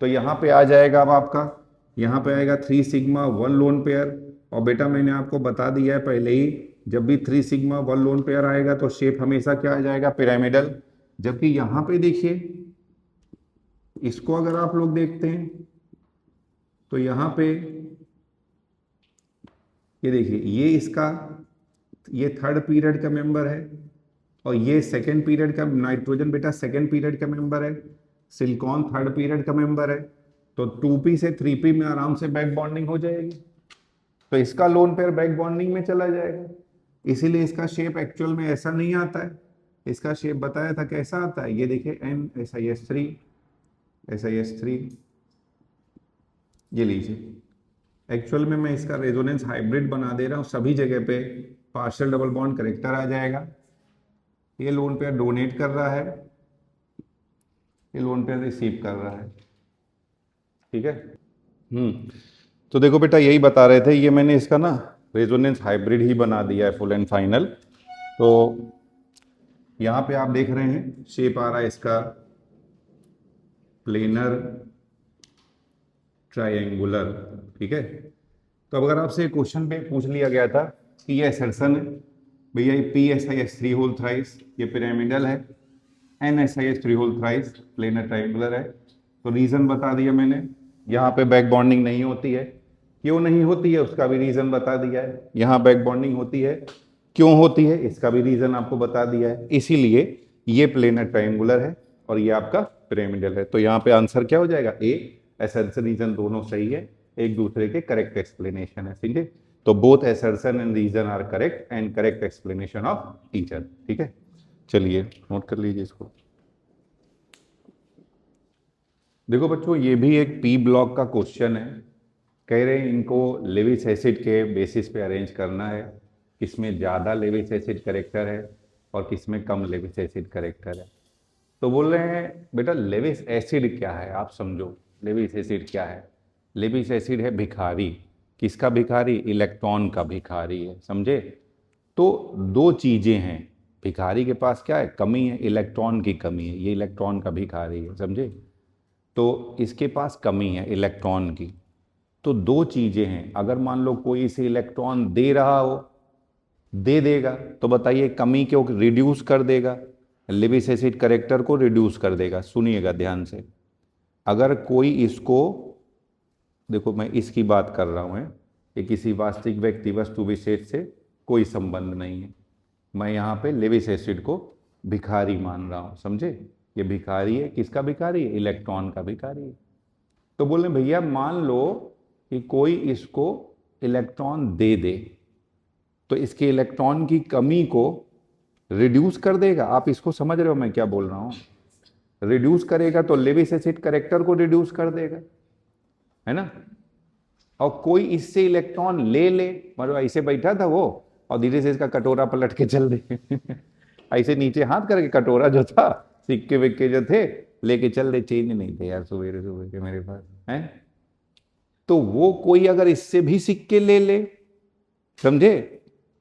तो यहाँ पे आ जाएगा, अब आपका यहाँ पे आएगा 3 सिग्मा 1 लोन पेयर। और बेटा मैंने आपको बता दिया है पहले ही, जब भी 3 सिग्मा 1 लोन पेयर आएगा तो शेप हमेशा क्या आ जाएगा? पिरामिडल। जबकि यहाँ पे देखिए, इसको अगर आप लोग देखते हैं तो यहाँ पे ये देखिए, ये थर्ड पीरियड का मेंबर है और ये सेकेंड पीरियड का। नाइट्रोजन बेटा सेकेंड पीरियड का मेंबर है, सिलिकॉन थर्ड पीरियड का मेंबर है। तो 2p से 3p में आराम से बैक बॉन्डिंग हो जाएगी। तो इसका लोन पेयर बैक बॉन्डिंग में चला जाएगा। इसीलिए इसका शेप एक्चुअल में ऐसा नहीं आता है। इसका शेप बताया था कैसा आता है, ये देखिए NSiS3 ये लीजिए। एक्चुअल में मैं इसका रेजोनेंस हाइब्रिड बना दे रहा हूं, सभी जगह पे पार्शियल डबल बॉन्ड करेक्टर आ जाएगा। ये लोन पेयर डोनेट कर रहा है, ये लोन पेयर रिसीव कर रहा है, ठीक है। तो देखो बेटा यही बता रहे थे, ये मैंने इसका ना रेजोनेंस हाइब्रिड ही बना दिया है फुल एंड फाइनल। तो यहाँ पे आप देख रहे हैं शेप आ रहा है इसका प्लेनर ट्रायंगुलर, ठीक है। तो अब अगर आपसे क्वेश्चन पे पूछ लिया गया था कि ये असर्शन है, भैया ये PSiS3 होल थ्राइस ये पिरामिडल है, NSiS3 whole thrice planar triangular है, तो रीजन बता दिया मैंने। यहाँ पे बैक बॉन्डिंग नहीं होती है, क्यों नहीं होती है उसका भी रीजन बता दिया है। यहाँ बैक बॉन्डिंग होती है, क्यों होती है इसका भी रीजन आपको बता दिया है। इसीलिए ये प्लेनर ट्रायंगुलर है और ये आपका पिरामिडल है। तो यहाँ पे आंसर क्या हो जाएगा? ए। असर्शन रीजन दोनों सही है, एक दूसरे के करेक्ट एक्सप्लेनेशन है, ठीक है। तो both assertion and reason are correct and correct explanation of each other, ठीक है। चलिए नोट कर लीजिए इसको। देखो बच्चों, ये भी एक पी ब्लॉक का क्वेश्चन है। कह रहे हैं इनको लेविस एसिड के बेसिस पे अरेंज करना है, किसमें ज़्यादा लेविस एसिड करेक्टर है और किसमें कम लेविस एसिड करेक्टर है। तो बोल रहे हैं बेटा लेविस एसिड क्या है, आप समझो लेविस एसिड क्या है। लेविस एसिड है भिखारी। किसका भिखारी? इलेक्ट्रॉन का भिखारी है, समझे। तो दो चीज़ें हैं, भिखारी के पास क्या है? कमी है, इलेक्ट्रॉन की कमी है, ये इलेक्ट्रॉन का भिखारी है, समझे। तो इसके पास कमी है इलेक्ट्रॉन की। तो दो चीज़ें हैं, अगर मान लो कोई इसे इलेक्ट्रॉन दे रहा हो, दे देगा, तो बताइए कमी को रिड्यूस कर देगा, लेविस एसिड करेक्टर को रिड्यूस कर देगा। सुनिएगा ध्यान से, अगर कोई इसको, देखो मैं इसकी बात कर रहा हूँ, ये किसी वास्तविक व्यक्ति वस्तु विशेष से कोई संबंध नहीं है। मैं यहाँ पे लेविस एसिड को भिखारी मान रहा हूँ, समझे? ये भिखारी है, किसका भिखारी है? इलेक्ट्रॉन का भिखारी है। तो बोले भैया मान लो कि कोई इसको इलेक्ट्रॉन दे दे, तो इसके इलेक्ट्रॉन की कमी को रिड्यूस कर देगा। आप इसको समझ रहे हो मैं क्या बोल रहा हूँ? रिड्यूस करेगा तो लेविस एसिड करेक्टर को रिड्यूस कर देगा, है ना? और कोई इससे इलेक्ट्रॉन ले ले, मतलब ऐसे बैठा था वो और धीरे से इसका कटोरा पलट के चल दे ऐसे नीचे हाथ करके कटोरा जो था, सिक्के विक्के जो थे लेके चल दे, चेंज नहीं थे यार सुबह सुबह के मेरे पास है। तो वो कोई अगर इससे भी सिक्के ले ले, समझे,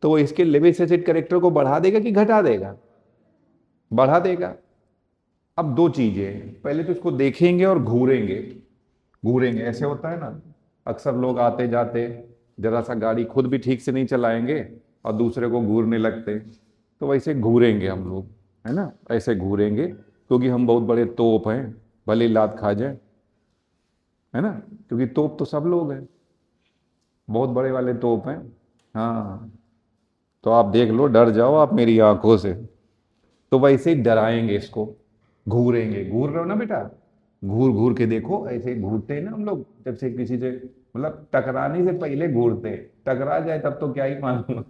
तो वो इसके लेविस एसिड करेक्टर को बढ़ा देगा कि घटा देगा? बढ़ा देगा। अब दो चीजें, पहले तो इसको देखेंगे और घूरेंगे। घूरेंगे ऐसे होता है ना, अक्सर लोग आते जाते जरा सा गाड़ी खुद भी ठीक से नहीं चलाएंगे और दूसरे को घूरने लगते, तो वैसे घूरेंगे हम लोग, है ना? ऐसे घूरेंगे क्योंकि हम बहुत बड़े तोप हैं, भले लात खा जाए, है ना? क्योंकि तोप तो सब लोग हैं, बहुत बड़े वाले तोप हैं। हाँ, तो आप देख लो, डर जाओ आप मेरी आंखों से। तो वैसे ही डराएंगे इसको, घूरेंगे। घूर रहे हो ना बेटा? घूर घूर के देखो, ऐसे घूरते हैं ना हम लोग, जब से किसी से मतलब टकराने से पहले घूरते, टकरा जाए तब तो क्या ही मालूम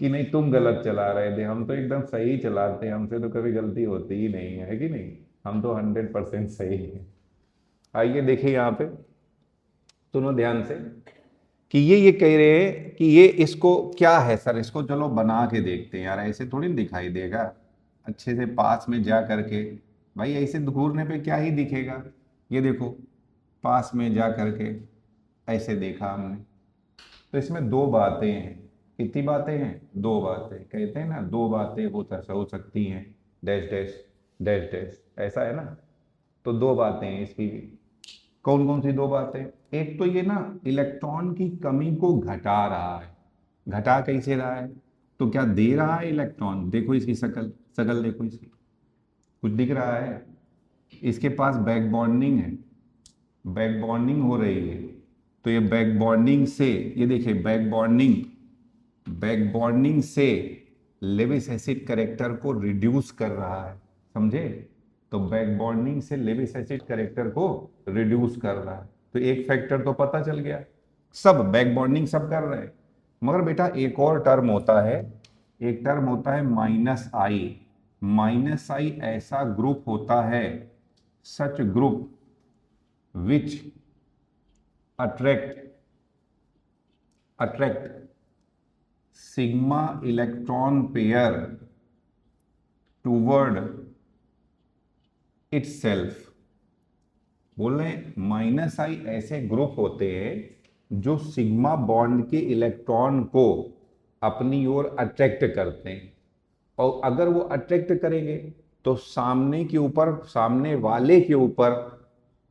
कि नहीं तुम गलत चला रहे थे, हम तो एकदम सही चलाते हैं, हमसे तो कभी गलती होती ही नहीं है कि नहीं? हम तो 100% सही है। आइए देखिए यहाँ पे, सुनो ध्यान से कि ये कह रहे हैं कि ये इसको क्या है सर, इसको चलो बना के देखते हैं यार, ऐसे थोड़ी दिखाई देगा, अच्छे से पास में जा करके। भाई ऐसे घूरने पे क्या ही दिखेगा? ये देखो, पास में जा करके ऐसे देखा हमने, तो इसमें दो बातें हैं। कितनी बातें हैं? दो बातें। कहते हैं ना, दो बातें हो सकती हैं, डैश डैश डैश डैश, ऐसा है ना? तो दो बातें हैं इसकी भी। कौन कौन सी दो बातें? एक तो ये ना इलेक्ट्रॉन की कमी को घटा रहा है। घटा कैसे रहा है? तो क्या दे रहा है इलेक्ट्रॉन? देखो इसकी शकल, शकल देखो इसकी, कुछ दिख रहा है? इसके पास बैक बॉन्डिंग है, बैक बॉन्डिंग हो रही है, तो ये बैक बॉन्डिंग से, ये देखिए बैक बॉन्डिंग, बैक बॉन्डिंग से लेविस एसिड करेक्टर को रिड्यूस कर रहा है, समझे? तो बैक बॉन्डिंग से लेविस एसिड करेक्टर को रिड्यूस कर रहा है, तो एक फैक्टर तो पता चल गया, सब बैक बॉन्डिंग सब कर रहे हैं। मगर बेटा एक और टर्म होता है, एक टर्म होता है माइनस आई। माइनस आई ऐसा ग्रुप होता है, such group which attract sigma electron pair toward itself. बोल रहे हैं माइनस आई ऐसे ग्रुप होते हैं जो सिग्मा बॉन्ड के इलेक्ट्रॉन को अपनी ओर अट्रैक्ट करते हैं, और अगर वो अट्रैक्ट करेंगे तो सामने के ऊपर, सामने वाले के ऊपर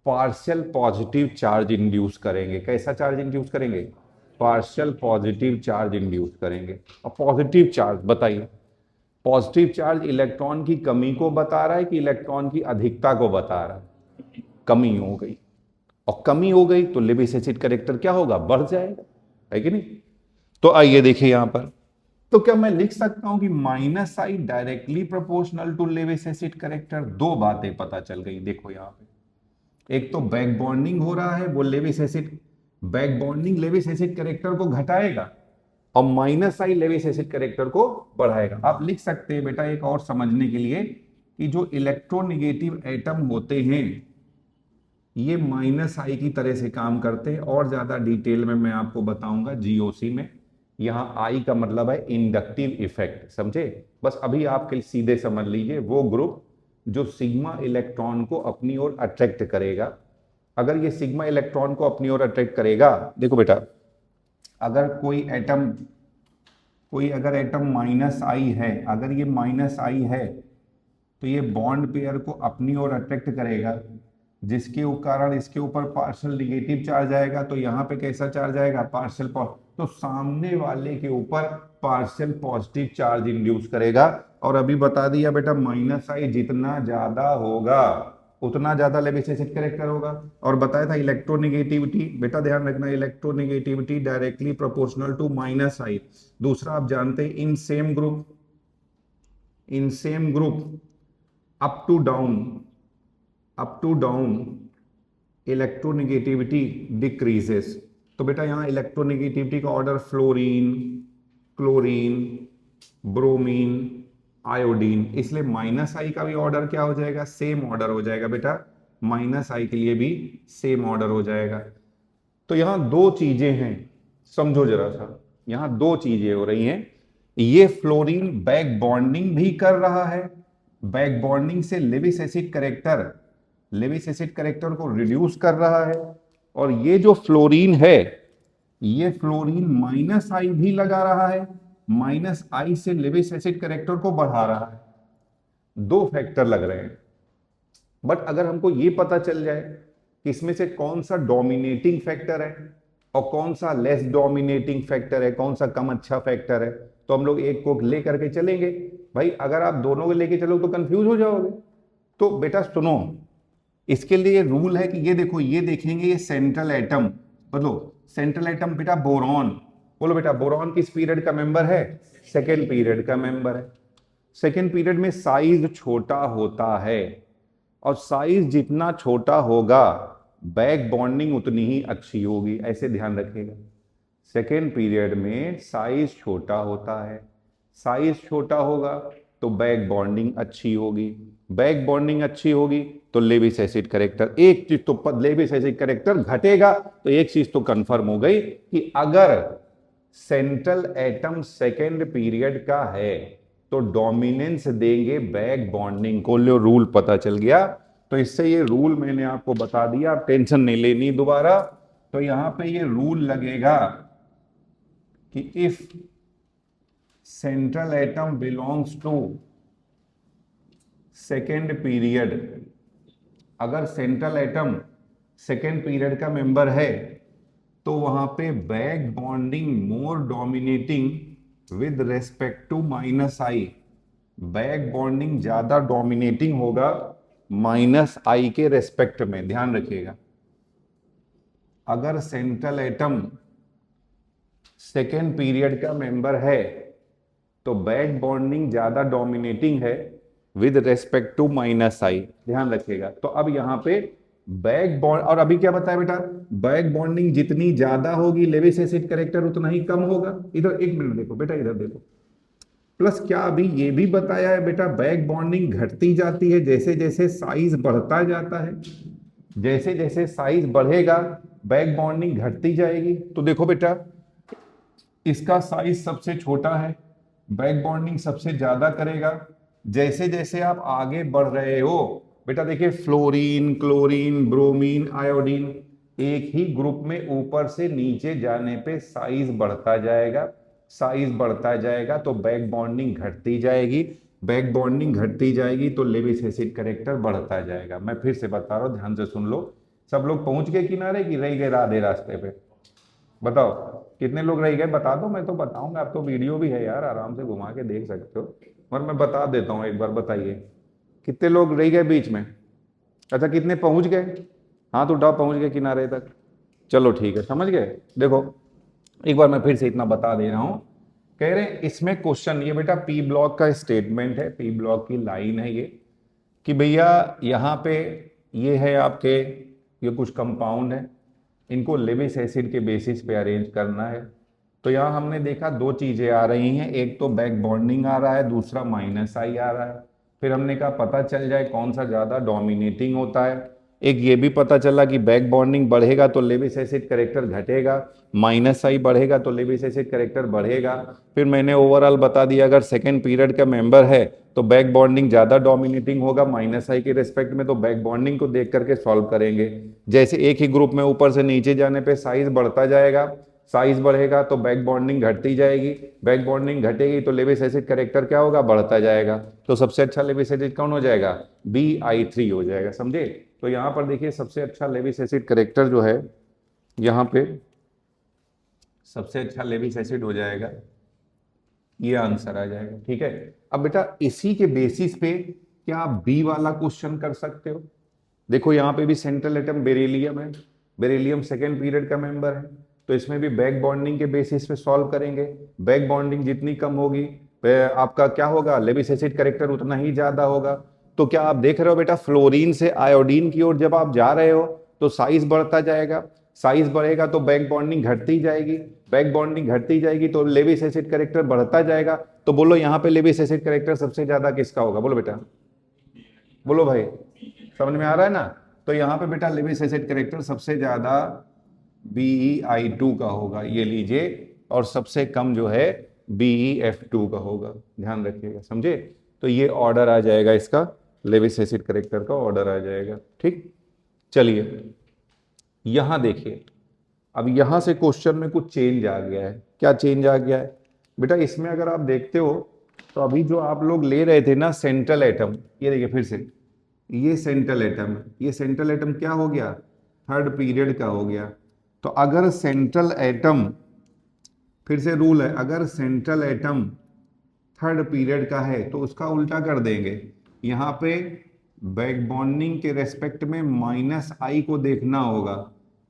पार्शियल पॉजिटिव चार्ज इंड्यूस करेंगे। कैसा चार्ज इंड्यूस करेंगे? पार्शियल पॉजिटिव चार्ज इंड्यूस करेंगे। और पॉजिटिव चार्ज बताइए, पॉजिटिव चार्ज इलेक्ट्रॉन की कमी को बता रहा है कि इलेक्ट्रॉन की अधिकता को बता रहा है? कमी हो गई, और कमी हो गई तो लेविस एसिड करेक्टर क्या होगा? बढ़ जाएगा, है कि नहीं? तो आइए देखिए यहां पर, तो क्या मैं लिख सकता हूं कि minus I directly proportional to Lewis acid character? दो बातें पता चल गई, देखो यहां पे, एक तो बैक बॉन्डिंग हो रहा है, वो Lewis acid, back bonding Levi's acid character को घटाएगा, और माइनस आई लेविस एसिड करेक्टर को बढ़ाएगा। आप लिख सकते हैं बेटा एक और समझने के लिए कि जो इलेक्ट्रोनेगेटिव एटम होते हैं ये माइनस आई की तरह से काम करते हैं, और ज्यादा डिटेल में मैं आपको बताऊंगा जीओसी में। यहां आई का मतलब है इंडक्टिव इफेक्ट, समझे? बस अभी आप सीधे समझ लीजिए, वो ग्रुप जो सिग्मा इलेक्ट्रॉन को अपनी ओर अट्रैक्ट करेगा। अगर ये सिग्मा इलेक्ट्रॉन को अपनी ओर अट्रैक्ट करेगा, देखो बेटा, अगर कोई अगर एटम माइनस आई है, अगर ये माइनस आई है तो ये बॉन्ड पेयर को अपनी ओर अट्रैक्ट करेगा, जिसके कारण इसके ऊपर पार्शियल निगेटिव चार्ज आएगा, तो यहाँ पे कैसा चार्ज आएगा? पार्शियल। तो सामने वाले के ऊपर पार्शियल पॉजिटिव चार्ज इंड्यूस करेगा। और अभी बता दिया बेटा माइनस आई जितना ज्यादा होगा उतना ज्यादा लेविस एसिड कैरेक्टर होगा। और बताया था इलेक्ट्रोनेगेटिविटी, बेटा ध्यान रखना electronegativity directly proportional to minus I. दूसरा आप जानते हैं in same group up to down electronegativity decreases. तो बेटा यहां इलेक्ट्रोनेगेटिविटी का order fluorine, chlorine, bromine, iodine, इसलिए माइनस आई का भी ऑर्डर क्या हो जाएगा, सेम ऑर्डर हो जाएगा बेटा, माइनस आई के लिए भी सेम ऑर्डर हो जाएगा। तो यहां दो चीजें हैं, समझो जरा सा, यहां दो चीजें हो रही हैं। ये फ्लोरीन बैक बॉन्डिंग भी कर रहा है, बैक बॉन्डिंग से लेविस एसिड कैरेक्टर को रिड्यूस कर रहा है। और ये जो फ्लोरीन है, ये फ्लोरीन माइनस आई भी लगा रहा है, माइनस आई से लेविस एसिड कैरेक्टर को बढ़ा रहा है। दो फैक्टर लग रहे हैं। बट अगर हमको ये पता चल जाए कि इसमें से कौन सा डोमिनेटिंग फैक्टर है और कौन सा लेस डोमिनेटिंग फैक्टर है, कौन सा कम अच्छा फैक्टर है, तो हम लोग एक को ले करके चलेंगे। भाई अगर आप दोनों को लेके चलो तो कंफ्यूज हो जाओगे। तो बेटा सुनो, इसके लिए रूल है कि ये देखो, ये देखेंगे ये सेंट्रल एटम, बोलो सेंट्रल एटम बेटा बोरॉन, बोलो बेटा बोरॉन किस पीरियड का मेंबर है, सेकेंड पीरियड का मेंबर है। सेकेंड पीरियड में साइज छोटा होता है, और साइज जितना छोटा होगा बैक बॉन्डिंग उतनी ही अच्छी होगी, ऐसे ध्यान रखिएगा। सेकेंड पीरियड में साइज छोटा होता है, साइज छोटा होगा तो बैक बॉन्डिंग अच्छी होगी, बैक बॉन्डिंग अच्छी होगी तो लेविस एसिड कैरेक्टर, एक चीज तो लेविस एसिड कैरेक्टर घटेगा, तो एक चीज तो कंफर्म हो गई कि अगर सेंट्रल एटम सेकेंड पीरियड का है तो डोमिनेंस देंगे बैक बॉन्डिंग को। लो रूल पता चल गया। तो इससे ये रूल मैंने आपको बता दिया, आप टेंशन नहीं लेनी दोबारा। तो यहां पे ये रूल लगेगा कि if central atom belongs to second period, अगर सेंट्रल एटम सेकेंड पीरियड का मेंबर है तो वहां पे back bonding more dominating with respect to minus I, back bonding ज्यादा डोमिनेटिंग होगा माइनस आई के रेस्पेक्ट में, ध्यान रखिएगा। अगर सेंट्रल एटम सेकेंड पीरियड का मेंबर है तो बैक बॉन्डिंग ज्यादा डोमिनेटिंग है with respect to minus I, ध्यान रखिएगा। तो अब यहां पे बैक बॉन्ड, और अभी क्या बताया बेटा, बैक बॉन्डिंग जितनी ज्यादा होगी लेविस एसिड कैरेक्टर उतना ही कम होगा। इधर एक मिनट देखो बेटा, इधर देखो, प्लस क्या अभी ये भी बताया है बेटा बैक बॉन्डिंग घटती जाती है जैसे जैसे साइज बढ़ता जाता है, जैसे जैसे साइज बढ़ेगा बैक बॉन्डिंग घटती जाएगी। तो देखो बेटा इसका साइज सबसे छोटा है, बैक बॉन्डिंग सबसे ज्यादा करेगा। जैसे जैसे आप आगे बढ़ रहे हो बेटा, देखिए फ्लोरीन, क्लोरीन, ब्रोमीन, आयोडीन एक ही ग्रुप में ऊपर से नीचे जाने पे साइज बढ़ता जाएगा, साइज बढ़ता जाएगा तो बैक बॉन्डिंग घटती जाएगी, बैक बॉन्डिंग घटती जाएगी तो लेविस एसिड कैरेक्टर बढ़ता जाएगा। मैं फिर से बता रहा हूं, ध्यान से सुन लो। सब लोग पहुंच गए किनारे कि रह गए आधे रास्ते पे? बताओ कितने लोग रह गए, बता दो, मैं तो बताऊंगा। अब तो वीडियो भी है यार, आराम से घुमा के देख सकते हो, और मैं बता देता हूँ एक बार। बताइए कितने लोग रह गए बीच में? अच्छा कितने पहुंच गए? हाथ उठाओ, पहुंच गए किनारे तक? चलो ठीक है, समझ गए। देखो एक बार मैं फिर से इतना बता दे रहा हूं। कह रहे हैं इसमें क्वेश्चन, ये बेटा पी ब्लॉक का स्टेटमेंट है, पी ब्लॉक की लाइन है ये, कि भैया यहाँ पे ये है आपके, ये कुछ कंपाउंड है, इनको लेविस एसिड के बेसिस पे अरेंज करना है। तो यहाँ हमने देखा दो चीजें आ रही हैं, एक तो बैक बॉन्डिंग आ रहा है, दूसरा माइनस आई आ रहा है। फिर हमने कहा पता चल जाए कौन सा ज्यादा डोमिनेटिंग होता है। एक ये भी पता चला कि बैक बॉन्डिंग बढ़ेगा तो लेविस एसिड कैरेक्टर घटेगा, माइनस आई बढ़ेगा तो लेविस एसिड कैरेक्टर बढ़ेगा। फिर मैंने ओवरऑल बता दिया अगर सेकेंड पीरियड का मेंबर है तो बैक बॉन्डिंग ज्यादा डोमिनेटिंग होगा माइनस आई के रिस्पेक्ट में, तो बैक बॉन्डिंग को देख करके सॉल्व करेंगे। जैसे एक ही ग्रुप में ऊपर से नीचे जाने पे साइज बढ़ता जाएगा, साइज बढ़ेगा तो बैक बॉन्डिंग घटती जाएगी, बैक बॉन्डिंग घटेगी तो लेविस एसिड कैरेक्टर क्या होगा, बढ़ता जाएगा। तो सबसे अच्छा लेविस एसिड कौन हो जाएगा, Bi3 हो जाएगा, समझे। तो यहां पर देखिए सबसे अच्छा लेविस एसिड कैरेक्टर जो है, यहां पे सबसे अच्छा लेविस एसिड हो जाएगा ये आंसर आ जाएगा। ठीक है, अब बेटा इसी के बेसिस पे क्या आप बी वाला क्वेश्चन कर सकते हो। देखो यहाँ पे भी सेंट्रल एटम बेरिलियम है, बेरिलियम सेकेंड पीरियड का मेंबर है, तो इसमें भी बैक बॉन्डिंग के बेसिस पे सॉल्व करेंगे। बैक बॉन्डिंग जितनी कम होगी आपका क्या होगा, लेविस एसिड कैरेक्टर उतना ही ज्यादा होगा। तो क्या आप देख रहे हो बेटा, फ्लोरीन से आयोडीन की ओर जब आप जा रहे हो तो साइज बढ़ता जाएगा, साइज बढ़ेगा तो बैक बॉन्डिंग घटती जाएगी, बैक बॉन्डिंग घटती जाएगी तो लेविस एसिड कैरेक्टर बढ़ता जाएगा। तो बोलो यहाँ पे लेविस एसिड कैरेक्टर सबसे ज्यादा किसका होगा, बोलो बेटा, बोलो भाई, समझ में आ रहा है ना। तो यहाँ पे बेटा लेविस एसिड कैरेक्टर सबसे ज्यादा BeI2 का होगा, ये लीजिए, और सबसे कम जो है BeF2 का होगा, ध्यान रखिएगा, समझे। तो ये ऑर्डर आ जाएगा इसका, लेविस एसिड कैरेक्टर का ऑर्डर आ जाएगा। ठीक, चलिए यहां देखिए, अब यहां से क्वेश्चन में कुछ चेंज आ गया है। क्या चेंज आ गया है बेटा, इसमें अगर आप देखते हो तो अभी जो आप लोग ले रहे थे ना सेंट्रल एटम, ये देखिए फिर से, ये सेंट्रल एटम, ये सेंट्रल एटम क्या हो गया, थर्ड पीरियड का हो गया। तो अगर सेंट्रल एटम, फिर से रूल है, अगर सेंट्रल एटम थर्ड पीरियड का है तो उसका उल्टा कर देंगे। यहाँ पे बैक बॉन्डिंग के रेस्पेक्ट में -I को देखना होगा,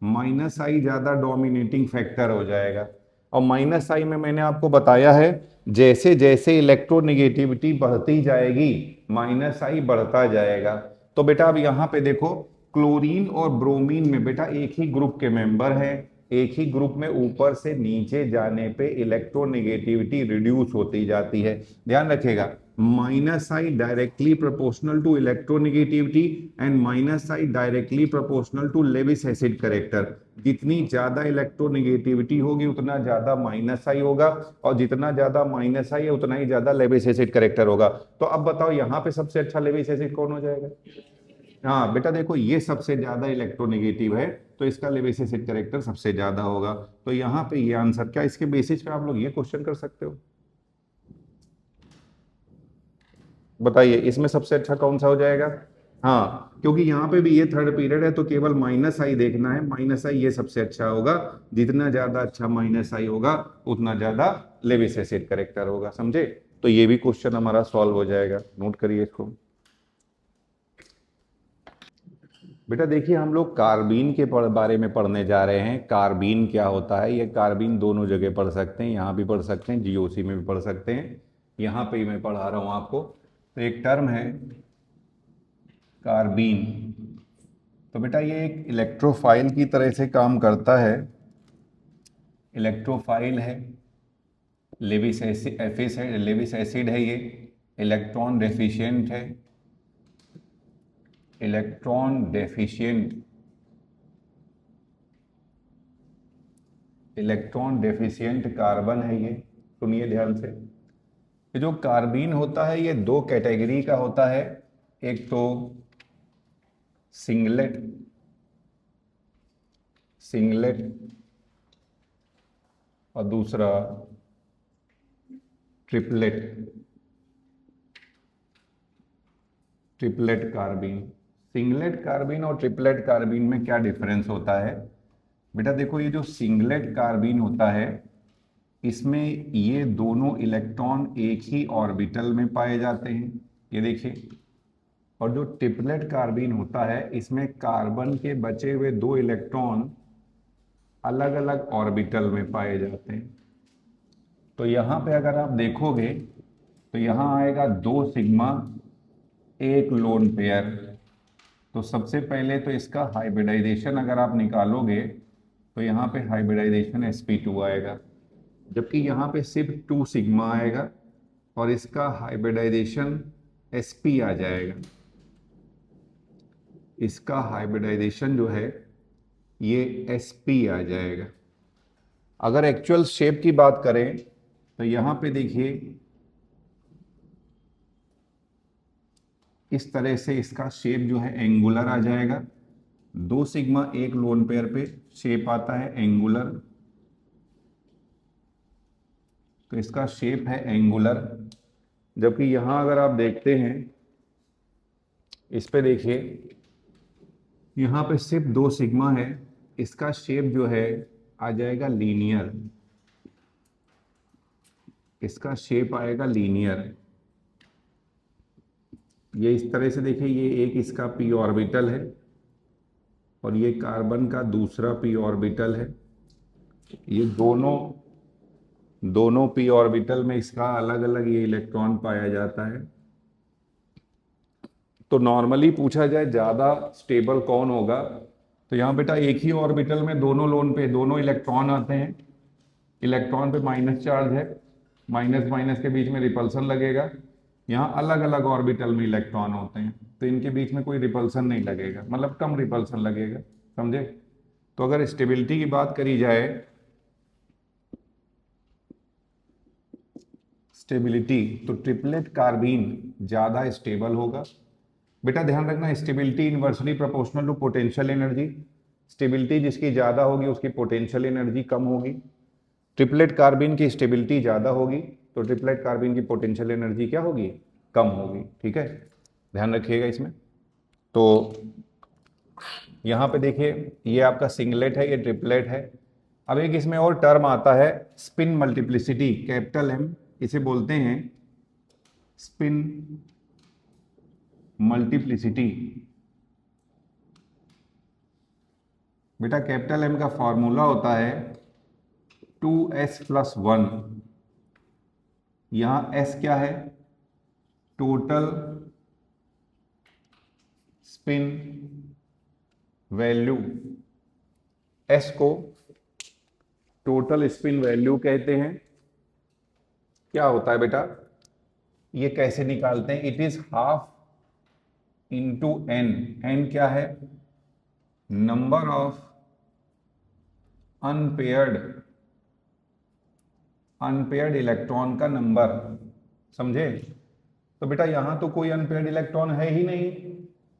-I ज्यादा डोमिनेटिंग फैक्टर हो जाएगा। और -I में मैंने आपको बताया है, जैसे जैसे इलेक्ट्रोनेगेटिविटी बढ़ती जाएगी -I बढ़ता जाएगा। तो बेटा अब यहाँ पे देखो, क्लोरीन और ब्रोमीन में बेटा एक ही ग्रुप के मेंबर हैं, एक ही ग्रुप में ऊपर से नीचे जाने पे इलेक्ट्रोनेगेटिविटी रिड्यूस होती जाती है। ध्यान रखिएगा, -I directly proportional to electronegativity and -I directly proportional to Lewis acid character. जितनी ज्यादा इलेक्ट्रोनेगेटिविटी होगी उतना ज्यादा -I होगा, और जितना ज्यादा -I है उतना ही ज्यादा लेविस एसिड कैरेक्टर होगा। तो अब बताओ यहाँ पे सबसे अच्छा लेविस एसिड कौन हो जाएगा। हाँ बेटा देखो, ये सबसे ज्यादा इलेक्ट्रोनेगेटिव है तो इसका लेविस एसिड कैरेक्टर सबसे ज्यादा होगा। तो यहाँ पे ये आंसर, क्या इसके बेसिस पे आप लोग ये क्वेश्चन कर सकते हो, बताइए इसमें सबसे अच्छा कौन सा हो जाएगा। हाँ, क्योंकि यहाँ पे भी ये थर्ड पीरियड है तो केवल -I देखना है, -I ये सबसे अच्छा होगा, जितना ज्यादा अच्छा -I होगा उतना ज्यादा लेविस एसिड कैरेक्टर होगा, समझे। तो ये भी क्वेश्चन हमारा सॉल्व हो जाएगा, नोट करिए इसको। बेटा देखिए, हम लोग कार्बीन के बारे में पढ़ने जा रहे हैं। कार्बीन क्या होता है, ये कार्बीन दोनों जगह पढ़ सकते हैं, यहाँ भी पढ़ सकते हैं, GOC में भी पढ़ सकते हैं, यहाँ पे ही मैं पढ़ा रहा हूँ आपको। तो एक टर्म है कार्बीन, तो बेटा ये एक इलेक्ट्रोफाइल की तरह से काम करता है, इलेक्ट्रोफाइल है, लेविस एसिड है, ये इलेक्ट्रॉन डेफिशिएंट है, electron deficient, electron deficient carbon है ये। सुनिए ध्यान से, ये जो कार्बीन होता है ये दो कैटेगरी का होता है, एक तो सिंगलेट, सिंगलेट, और दूसरा triplet, triplet carbene. Singlet carbene और ट्रिपलेट कार्बीन में क्या डिफरेंस होता है बेटा, देखो ये जो सिंगलेट कार्बीन होता है इसमें ये दोनों इलेक्ट्रॉन एक ही ऑर्बिटल में पाए जाते हैं, ये देखिए। और जो ट्रिपलेट कार्बीन होता है इसमें कार्बन के बचे हुए दो इलेक्ट्रॉन अलग अलग ऑर्बिटल में पाए जाते हैं। तो यहाँ पे अगर आप देखोगे तो यहाँ आएगा 2 सिग्मा, एक लोन पेयर। तो सबसे पहले तो इसका हाइब्रिडाइजेशन अगर आप निकालोगे तो यहाँ पे हाइब्रिडाइजेशन sp2 आएगा, जबकि यहाँ पे सिर्फ 2 सिग्मा आएगा और इसका हाइब्रिडाइजेशन sp आ जाएगा। इसका हाइब्रिडाइजेशन जो है ये sp आ जाएगा। अगर एक्चुअल शेप की बात करें तो यहाँ पे देखिए इस तरह से इसका शेप जो है एंगुलर आ जाएगा, 2 सिग्मा एक लोन पेयर पे शेप आता है एंगुलर, तो इसका शेप है एंगुलर। जबकि यहाँ अगर आप देखते हैं इस पे देखिए, यहाँ पे सिर्फ 2 सिग्मा है, इसका शेप जो है आ जाएगा लीनियर। इसका शेप आएगा लीनियर। ये इस तरह से देखिए, ये एक इसका पी ऑर्बिटल है और ये कार्बन का दूसरा पी ऑर्बिटल है। ये दोनों पी ऑर्बिटल में इसका अलग अलग ये इलेक्ट्रॉन पाया जाता है। तो नॉर्मली पूछा जाए ज़्यादा स्टेबल कौन होगा, तो यहाँ बेटा एक ही ऑर्बिटल में दोनों लोन पे दोनों इलेक्ट्रॉन आते हैं। इलेक्ट्रॉन पे माइनस चार्ज है, माइनस माइनस के बीच में रिपल्सन लगेगा। यहाँ अलग अलग ऑर्बिटल में इलेक्ट्रॉन होते हैं, तो इनके बीच में कोई रिपल्सन नहीं लगेगा, मतलब कम रिपल्सन लगेगा, समझे। तो अगर स्टेबिलिटी की बात करी जाए, स्टेबिलिटी, तो ट्रिपलेट कार्बीन ज़्यादा स्टेबल होगा। बेटा ध्यान रखना, stability inversely proportional to potential energy. Stability जिसकी ज़्यादा होगी उसकी पोटेंशियल एनर्जी कम होगी। ट्रिपलेट कार्बीन की स्टेबिलिटी ज़्यादा होगी तो ट्रिपलेट कार्बीन की पोटेंशियल एनर्जी क्या होगी, कम होगी। ठीक है, ध्यान रखिएगा इसमें। तो यहाँ पे देखिए, ये आपका सिंगलेट है, ये ट्रिपलेट है। अब एक इसमें और टर्म आता है स्पिन मल्टीप्लिसिटी, कैपिटल एम, इसे बोलते हैं स्पिन मल्टीप्लिसिटी। बेटा कैपिटल एम का फॉर्मूला होता है 2s+1। यहां s क्या है, टोटल स्पिन वैल्यू। s को टोटल स्पिन वैल्यू कहते हैं। क्या होता है बेटा, ये कैसे निकालते हैं, it is half into n. N क्या है, नंबर ऑफ अनपेयर्ड इलेक्ट्रॉन का नंबर, समझे। तो बेटा यहां तो कोई अनपेयर्ड इलेक्ट्रॉन है ही नहीं,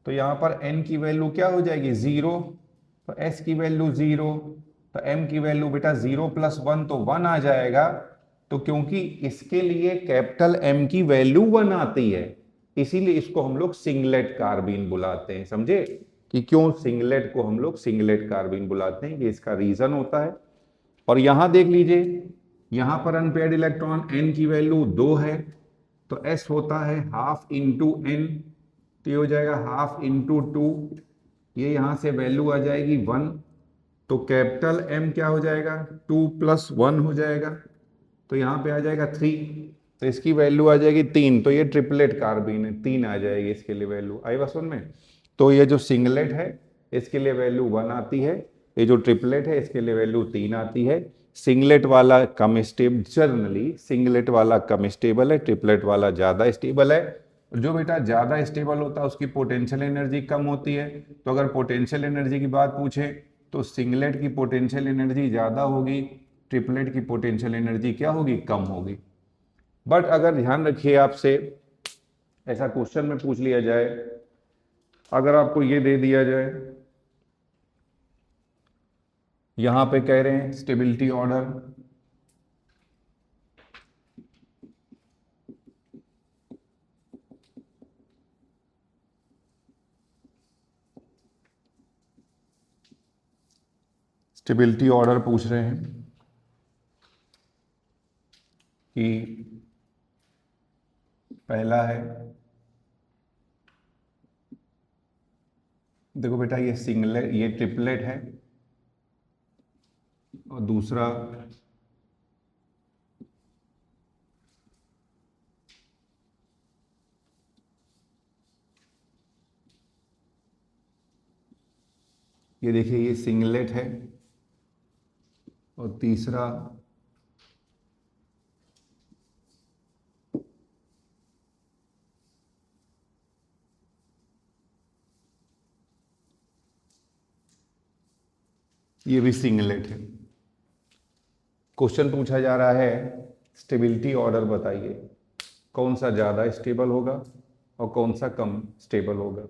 तो यहां पर n की वैल्यू क्या हो जाएगी, 0। तो s की वैल्यू 0, तो m की वैल्यू बेटा 0+1 तो 1 आ जाएगा। तो क्योंकि इसके लिए कैपिटल M की वैल्यू 1 आती है, इसीलिए इसको हम लोग सिंगलेट कार्बीन बुलाते हैं, समझे कि क्यों सिंगलेट को हम लोग सिंगलेट कार्बीन बुलाते हैं, ये इसका रीजन होता है। और यहां देख लीजिए, यहां पर अनपेयर्ड इलेक्ट्रॉन n की वैल्यू 2 है, तो s होता है हाफ इंटू n, तो ये हो जाएगा हाफ इंटू 2, ये यहां से वैल्यू आ जाएगी 1, तो कैपिटल M क्या हो जाएगा, 2+1 हो जाएगा, तो यहां पे आ जाएगा 3, तो इसकी वैल्यू आ जाएगी 3, तो ये ट्रिपलेट कार्बीन है, 3 आ जाएगी इसके लिए वैल्यू। आई बात समझ में। तो ये जो सिंगलेट है इसके लिए वैल्यू 1 आती है, ये जो ट्रिपलेट है इसके लिए वैल्यू 3 आती है। सिंगलेट वाला कम स्टेबल, जनरली सिंगलेट वाला कम स्टेबल है, ट्रिपलेट वाला ज्यादा स्टेबल है। जो बेटा ज्यादा स्टेबल होता है उसकी पोटेंशियल एनर्जी कम होती है। तो अगर पोटेंशियल एनर्जी की बात पूछे तो सिंगलेट की पोटेंशियल एनर्जी ज्यादा होगी, ट्रिपलेट की पोटेंशियल एनर्जी क्या होगी, कम होगी। बट अगर ध्यान रखिए, आपसे ऐसा क्वेश्चन में पूछ लिया जाए, अगर आपको ये दे दिया जाए, यहां पे कह रहे हैं स्टेबिलिटी ऑर्डर, स्टेबिलिटी ऑर्डर पूछ रहे हैं कि पहला है, देखो बेटा ये सिंगलेट, ये ट्रिपलेट है, और दूसरा ये देखिए ये सिंगलेट है, और तीसरा ये भी सिंगलेट है। क्वेश्चन पूछा जा रहा है स्टेबिलिटी ऑर्डर बताइए, कौन सा ज़्यादा स्टेबल होगा और कौन सा कम स्टेबल होगा।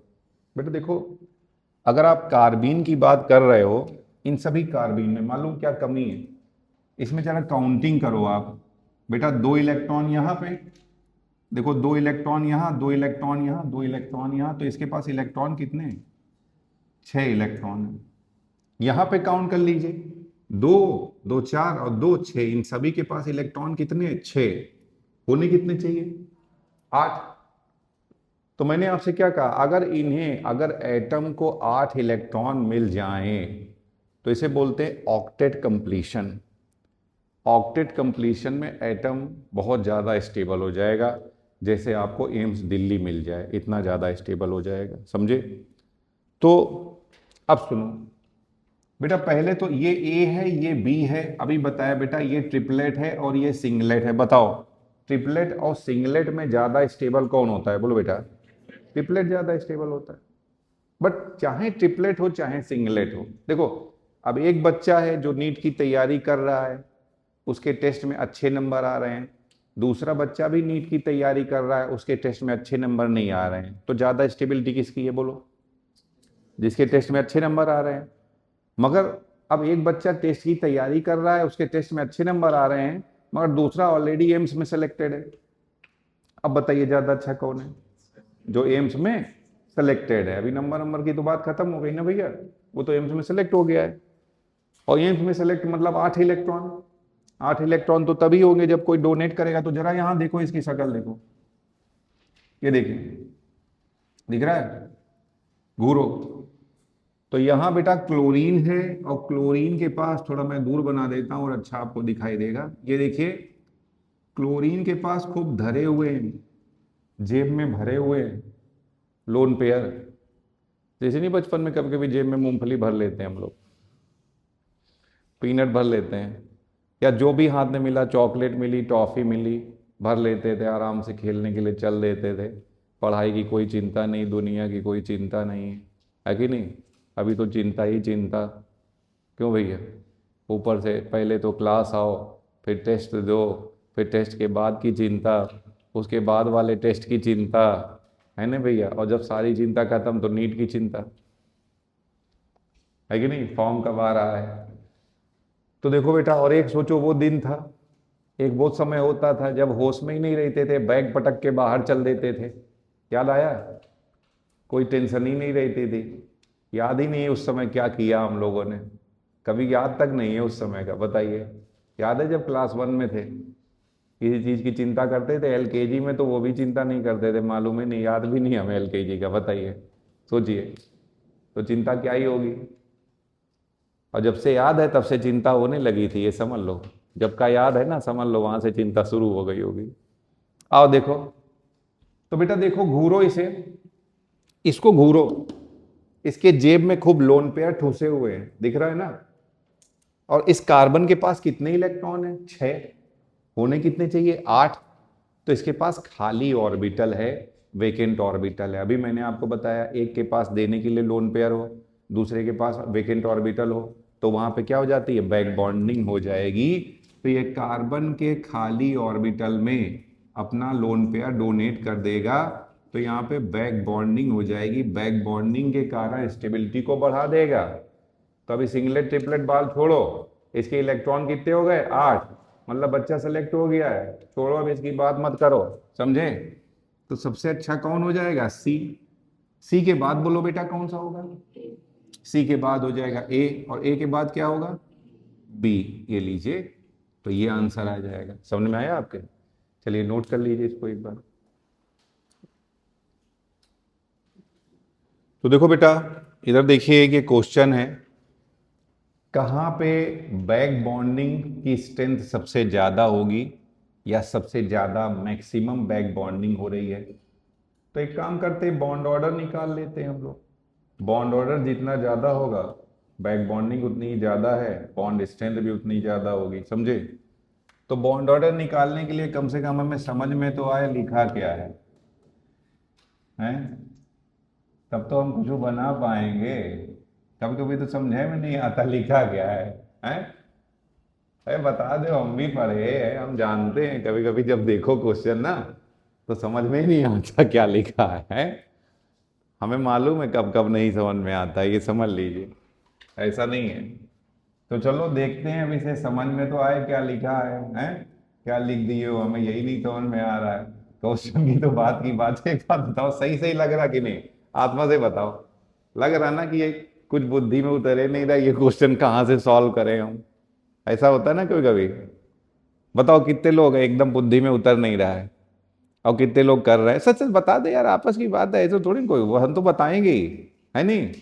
बेटा देखो, अगर आप कार्बीन की बात कर रहे हो, इन सभी कार्बीन में मालूम क्या कमी है, इसमें जरा काउंटिंग करो आप। बेटा 2 इलेक्ट्रॉन यहाँ पे, देखो 2 इलेक्ट्रॉन यहाँ, 2 इलेक्ट्रॉन यहाँ, 2 इलेक्ट्रॉन यहाँ, तो इसके पास इलेक्ट्रॉन कितने हैं, 6 इलेक्ट्रॉन है। यहां पे काउंट कर लीजिए, 2 2 4 और 2 6, इन सभी के पास इलेक्ट्रॉन कितने, 6। होने कितने चाहिए? 8। तो मैंने आपसे क्या कहा, अगर एटम को 8 इलेक्ट्रॉन मिल जाएं तो इसे बोलते हैं ऑक्टेट कंप्लीशन। ऑक्टेट कंप्लीशन में एटम बहुत ज़्यादा स्टेबल हो जाएगा, जैसे आपको एम्स दिल्ली मिल जाए, इतना ज़्यादा स्टेबल हो जाएगा, समझे? तो अब सुनो बेटा, पहले तो ये ए है, ये बी है। अभी बताया बेटा, ये ट्रिपलेट है और ये सिंगलेट है। बताओ ट्रिपलेट और सिंगलेट में ज़्यादा स्टेबल कौन होता है? बोलो बेटा, ट्रिपलेट ज़्यादा स्टेबल होता है। बट चाहे ट्रिपलेट हो चाहे सिंगलेट हो, देखो अब एक बच्चा है जो नीट की तैयारी कर रहा है, उसके टेस्ट में अच्छे नंबर आ रहे हैं। दूसरा बच्चा भी नीट की तैयारी कर रहा है, उसके टेस्ट में अच्छे नंबर नहीं आ रहे हैं। तो ज़्यादा स्टेबिलिटी किसकी है? बोलो, जिसके टेस्ट में अच्छे नंबर आ रहे हैं। मगर अब एक बच्चा टेस्ट की तैयारी कर रहा है, उसके टेस्ट में अच्छे नंबर आ रहे हैं, मगर दूसरा ऑलरेडी एम्स में सेलेक्टेड है। अब बताइए ज़्यादा अच्छा कौन है? जो एम्स में सेलेक्टेड है। अभी नंबर की तो बात खत्म हो गई ना भैया, वो तो एम्स में सेलेक्ट हो गया है। और एम्स में सेलेक्ट मतलब 8 इलेक्ट्रॉन। 8 इलेक्ट्रॉन तो तभी होंगे जब कोई डोनेट करेगा। तो जरा यहां देखो, इसकी शक्ल देखो, ये देखिए, दिख रहा है घूरो? तो यहां बेटा क्लोरीन है, और क्लोरीन के पास, थोड़ा मैं दूर बना देता हूं और अच्छा आपको दिखाई देगा, ये देखिए क्लोरीन के पास खूब धरे हुए हैं, जेब में भरे हुए हैं लोन पेयर। जैसे नहीं बचपन में कभी कभी जेब में मूंगफली भर लेते हैं हम लोग, पीनट भर लेते हैं, या जो भी हाथ में मिला, चॉकलेट मिली, टॉफी मिली, भर लेते थे, आराम से खेलने के लिए चल देते थे। पढ़ाई की कोई चिंता नहीं, दुनिया की कोई चिंता नहीं, है कि नहीं? अभी तो चिंता ही चिंता। क्यों भैया? ऊपर से पहले तो क्लास आओ, फिर टेस्ट दो, फिर टेस्ट के बाद की चिंता, उसके बाद वाले टेस्ट की चिंता, है ना भैया? और जब सारी चिंता खत्म तो नीट की चिंता, है कि नहीं? फॉर्म कब आ रहा है? तो देखो बेटा, और एक सोचो वो दिन था, एक वो समय होता था जब होश में ही नहीं रहते थे, बैग पटक के बाहर चल देते थे। याद आया? कोई टेंशन ही नहीं रहती थी। याद ही नहीं है उस समय क्या किया हम लोगों ने, कभी याद तक नहीं है उस समय का। बताइए, याद है जब क्लास 1 में थे, किसी चीज की चिंता करते थे? एलकेजी में तो वो भी चिंता नहीं करते थे, मालूम ही नहीं, याद भी नहीं हमें एलकेजी का। बताइए, सोचिए, तो चिंता क्या ही होगी। और जब से याद है तब से चिंता होने लगी थी, ये समझ लो। जब का याद है ना, समझ लो वहां से चिंता शुरू हो गई होगी। आओ देखो, तो बेटा देखो, घूरो इसे, इसको घूरो, इसके जेब में खूब लोन पेयर ठूसे हुए हैं, दिख रहा है ना? और इस कार्बन के पास कितने इलेक्ट्रॉन है? 6। होने कितने चाहिए? 8। तो इसके पास खाली ऑर्बिटल है, वेकेंट ऑर्बिटल है। अभी मैंने आपको बताया, एक के पास देने के लिए लोन पेयर हो, दूसरे के पास वेकेंट ऑर्बिटल हो, तो वहां पे क्या हो जाती है? बैक बॉन्डिंग हो जाएगी। तो ये कार्बन के खाली ऑर्बिटल में अपना लोन पेयर डोनेट कर देगा, तो यहाँ पे बैक बॉन्डिंग हो जाएगी। बैक बॉन्डिंग के कारण स्टेबिलिटी को बढ़ा देगा। तो अभी सिंगलेट ट्रिपलेट बाल छोड़ो, इसके इलेक्ट्रॉन कितने हो गए? 8। मतलब बच्चा सेलेक्ट हो गया है, छोड़ो, अब इसकी बात मत करो, समझे? तो सबसे अच्छा कौन हो जाएगा? सी। सी के बाद बोलो बेटा कौन सा होगा? सी के बाद हो जाएगा ए, और ए के बाद क्या होगा? बी। ये लीजिए, तो ये आंसर आ जाएगा। समझ में आया आपके? चलिए नोट कर लीजिए इसको एक बार। तो देखो बेटा, इधर देखिए, ये क्वेश्चन है, कहाँ पे बैक बॉन्डिंग की स्ट्रेंथ सबसे ज़्यादा होगी, या सबसे ज़्यादा मैक्सिमम बैक बॉन्डिंग हो रही है? तो एक काम करते हैं, बॉन्ड ऑर्डर निकाल लेते हैं हम लोग। बॉन्ड ऑर्डर जितना ज़्यादा होगा, बैक बॉन्डिंग उतनी ही ज़्यादा है, बॉन्ड स्ट्रेंथ भी उतनी ज़्यादा होगी, समझे? तो बॉन्ड ऑर्डर निकालने के लिए कम से कम हमें समझ में तो आए लिखा क्या है, हैं? तब तो हम कुछ बना पाएंगे। कभी कभी तो समझे में नहीं आता लिखा क्या है, हैं? अरे बता दो, हम भी पढ़े हैं, हम जानते हैं। कभी कभी जब देखो क्वेश्चन ना, तो समझ में ही नहीं आता क्या लिखा है। हमें मालूम है कब कब नहीं समझ में आता है, ये समझ लीजिए, ऐसा नहीं है। तो चलो देखते हैं, अब इसे समझ में तो आए क्या लिखा है, हैं? क्या लिख दिए हो, हमें यही नहीं समझ में आ रहा है। क्वेश्चन की तो बात की बात है, एक बात बताओ, सही सही लग रहा कि नहीं? आत्मा से बताओ, लग रहा ना कि ये कुछ बुद्धि में उतरे नहीं रहा, ये क्वेश्चन कहाँ से सॉल्व करें हम? ऐसा होता है ना कभी कभी। बताओ कितने लोग हैं एकदम बुद्धि में उतर नहीं रहा है, और कितने लोग कर रहे हैं? सच सच बता दे यार, आपस की बात है, ऐसे थोड़ी कोई, वो हम तो बताएंगे ही, है नहीं?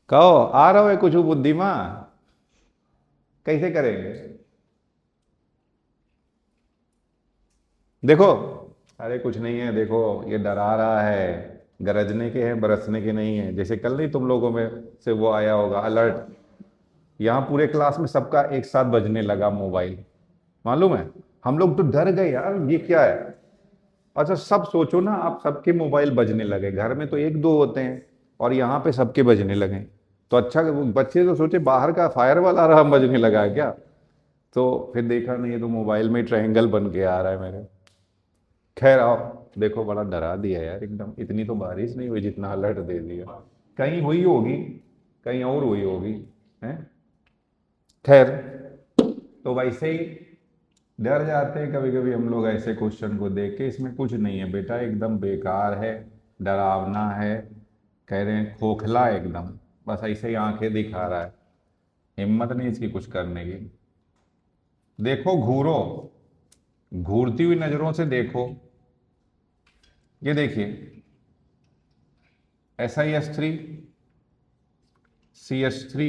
कहो आ रहा है कुछ बुद्धिमान, कैसे करेंगे? देखो, अरे कुछ नहीं है, देखो ये डरा रहा है, गरजने के हैं बरसने के नहीं है। जैसे कल नहीं तुम लोगों में से वो आया होगा अलर्ट, यहाँ पूरे क्लास में सबका एक साथ बजने लगा मोबाइल, मालूम है? हम लोग तो डर गए यार, ये क्या है। अच्छा सब सोचो ना, आप सबके मोबाइल बजने लगे, घर में तो एक दो होते हैं, और यहाँ पे सबके बजने लगे। तो अच्छा, वो बच्चे तो सोचे बाहर का फायर वाला अलार्म बजने लगा है क्या। तो फिर देखा नहीं, ये तो मोबाइल में ट्रायंगल बन के आ रहा है मेरे। खैर आओ, देखो बड़ा डरा दिया यार एकदम, इतनी तो बारिश नहीं हुई जितना अलर्ट दे दिया। कहीं हुई होगी, कहीं और हुई होगी, है। खैर, तो वैसे ही डर जाते हैं कभी कभी हम लोग ऐसे क्वेश्चन को देख के। इसमें कुछ नहीं है बेटा, एकदम बेकार है, डरावना है, कह रहे हैं खोखला है एकदम, बस ऐसे ही आंखें दिखा रहा है, हिम्मत नहीं इसकी कुछ करने की। देखो घूरो, घूरती हुई नजरों से देखो, ये देखिए SiS3, CH3,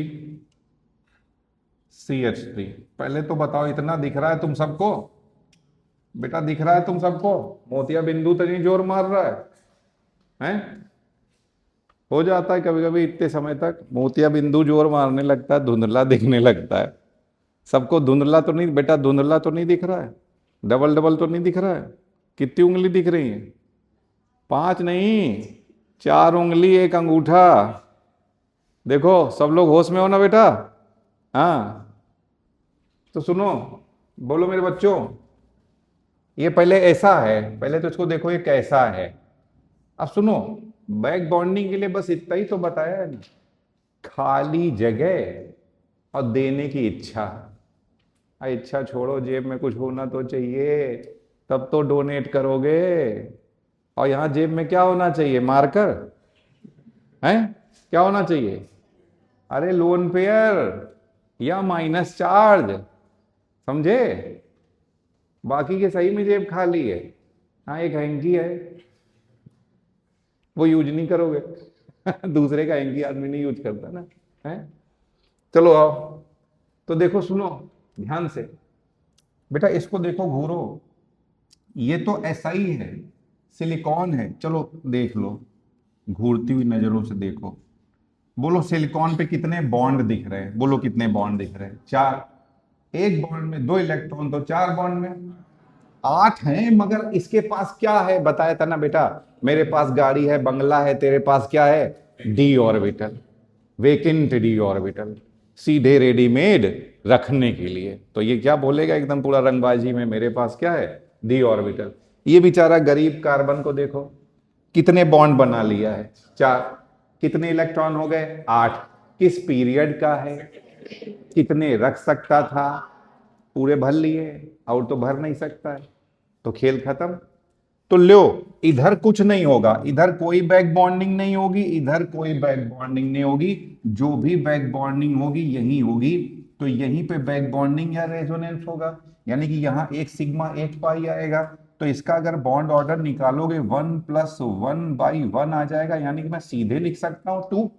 CH3। पहले तो बताओ इतना दिख रहा है तुम सबको? बेटा दिख रहा है तुम सबको? मोतिया बिंदु तो नहीं जोर मार रहा है, हैं? हो जाता है कभी कभी, इतने समय तक मोतिया बिंदु जोर मारने लगता है, धुंधला दिखने लगता है। सबको धुंधला तो नहीं बेटा, धुंधला तो नहीं दिख रहा है, डबल डबल तो नहीं दिख रहा है। कितनी उंगली दिख रही है? 5 नहीं, 4 उंगली 1 अंगूठा। देखो सब लोग होश में हो ना बेटा? हाँ, तो सुनो, बोलो मेरे बच्चों, ये पहले ऐसा है, पहले तो इसको देखो ये कैसा है। अब सुनो, बैक बॉन्डिंग के लिए बस इतना ही तो बताया है ना, खाली जगह और देने की इच्छा। इच्छा छोड़ो, जेब में कुछ होना तो चाहिए, तब तो डोनेट करोगे। और यहां जेब में क्या होना चाहिए? मार्कर है? क्या होना चाहिए? अरे लोन पेयर या माइनस चार्ज, समझे? बाकी के सही में जेब खाली है। हाँ एक हैंकी है, वो यूज नहीं करोगे। दूसरे का हैंकी आदमी नहीं यूज करता ना, है। चलो आओ, तो देखो सुनो ध्यान से, बेटा इसको देखो घूरो, ये तो ऐसा ही है, सिलिकॉन है, चलो देख लो, घूरती हुई नजरों से देखो। बोलो सिलिकॉन पे कितने बॉन्ड दिख रहे हैं? बोलो कितने बॉन्ड दिख रहे हैं? 4। एक बॉन्ड में 2 इलेक्ट्रॉन, तो 4 बॉन्ड में 8 हैं। मगर इसके पास क्या है बताया था ना बेटा, मेरे पास गाड़ी है, बंगला है, तेरे पास क्या है? D orbital, vacant D orbital, सीधे रेडीमेड रखने के लिए। तो ये क्या बोलेगा एकदम पूरा रंगबाजी में, मेरे पास क्या है? D orbital. ये बेचारा गरीब कार्बन को देखो, कितने बॉन्ड बना लिया है? 4। कितने इलेक्ट्रॉन हो गए? 8। किस पीरियड का है? कितने रख सकता था? पूरे भर लिए, और तो भर नहीं सकता है, तो खेल खत्म। तो लो, इधर कुछ नहीं होगा, इधर कोई बैक बॉन्डिंग नहीं होगी, इधर कोई बैक बॉन्डिंग नहीं होगी, जो भी बैक बॉन्डिंग होगी यही होगी। तो यहीं पे बैक बॉन्डिंग या रेजोनेंस होगा, यानी कि यहाँ एक सिग्मा 8 पाई आएगा। तो इसका अगर बॉन्ड ऑर्डर निकालोगे 1+1/1 आ जाएगा, यानी कि मैं सीधे लिख सकता हूं 2।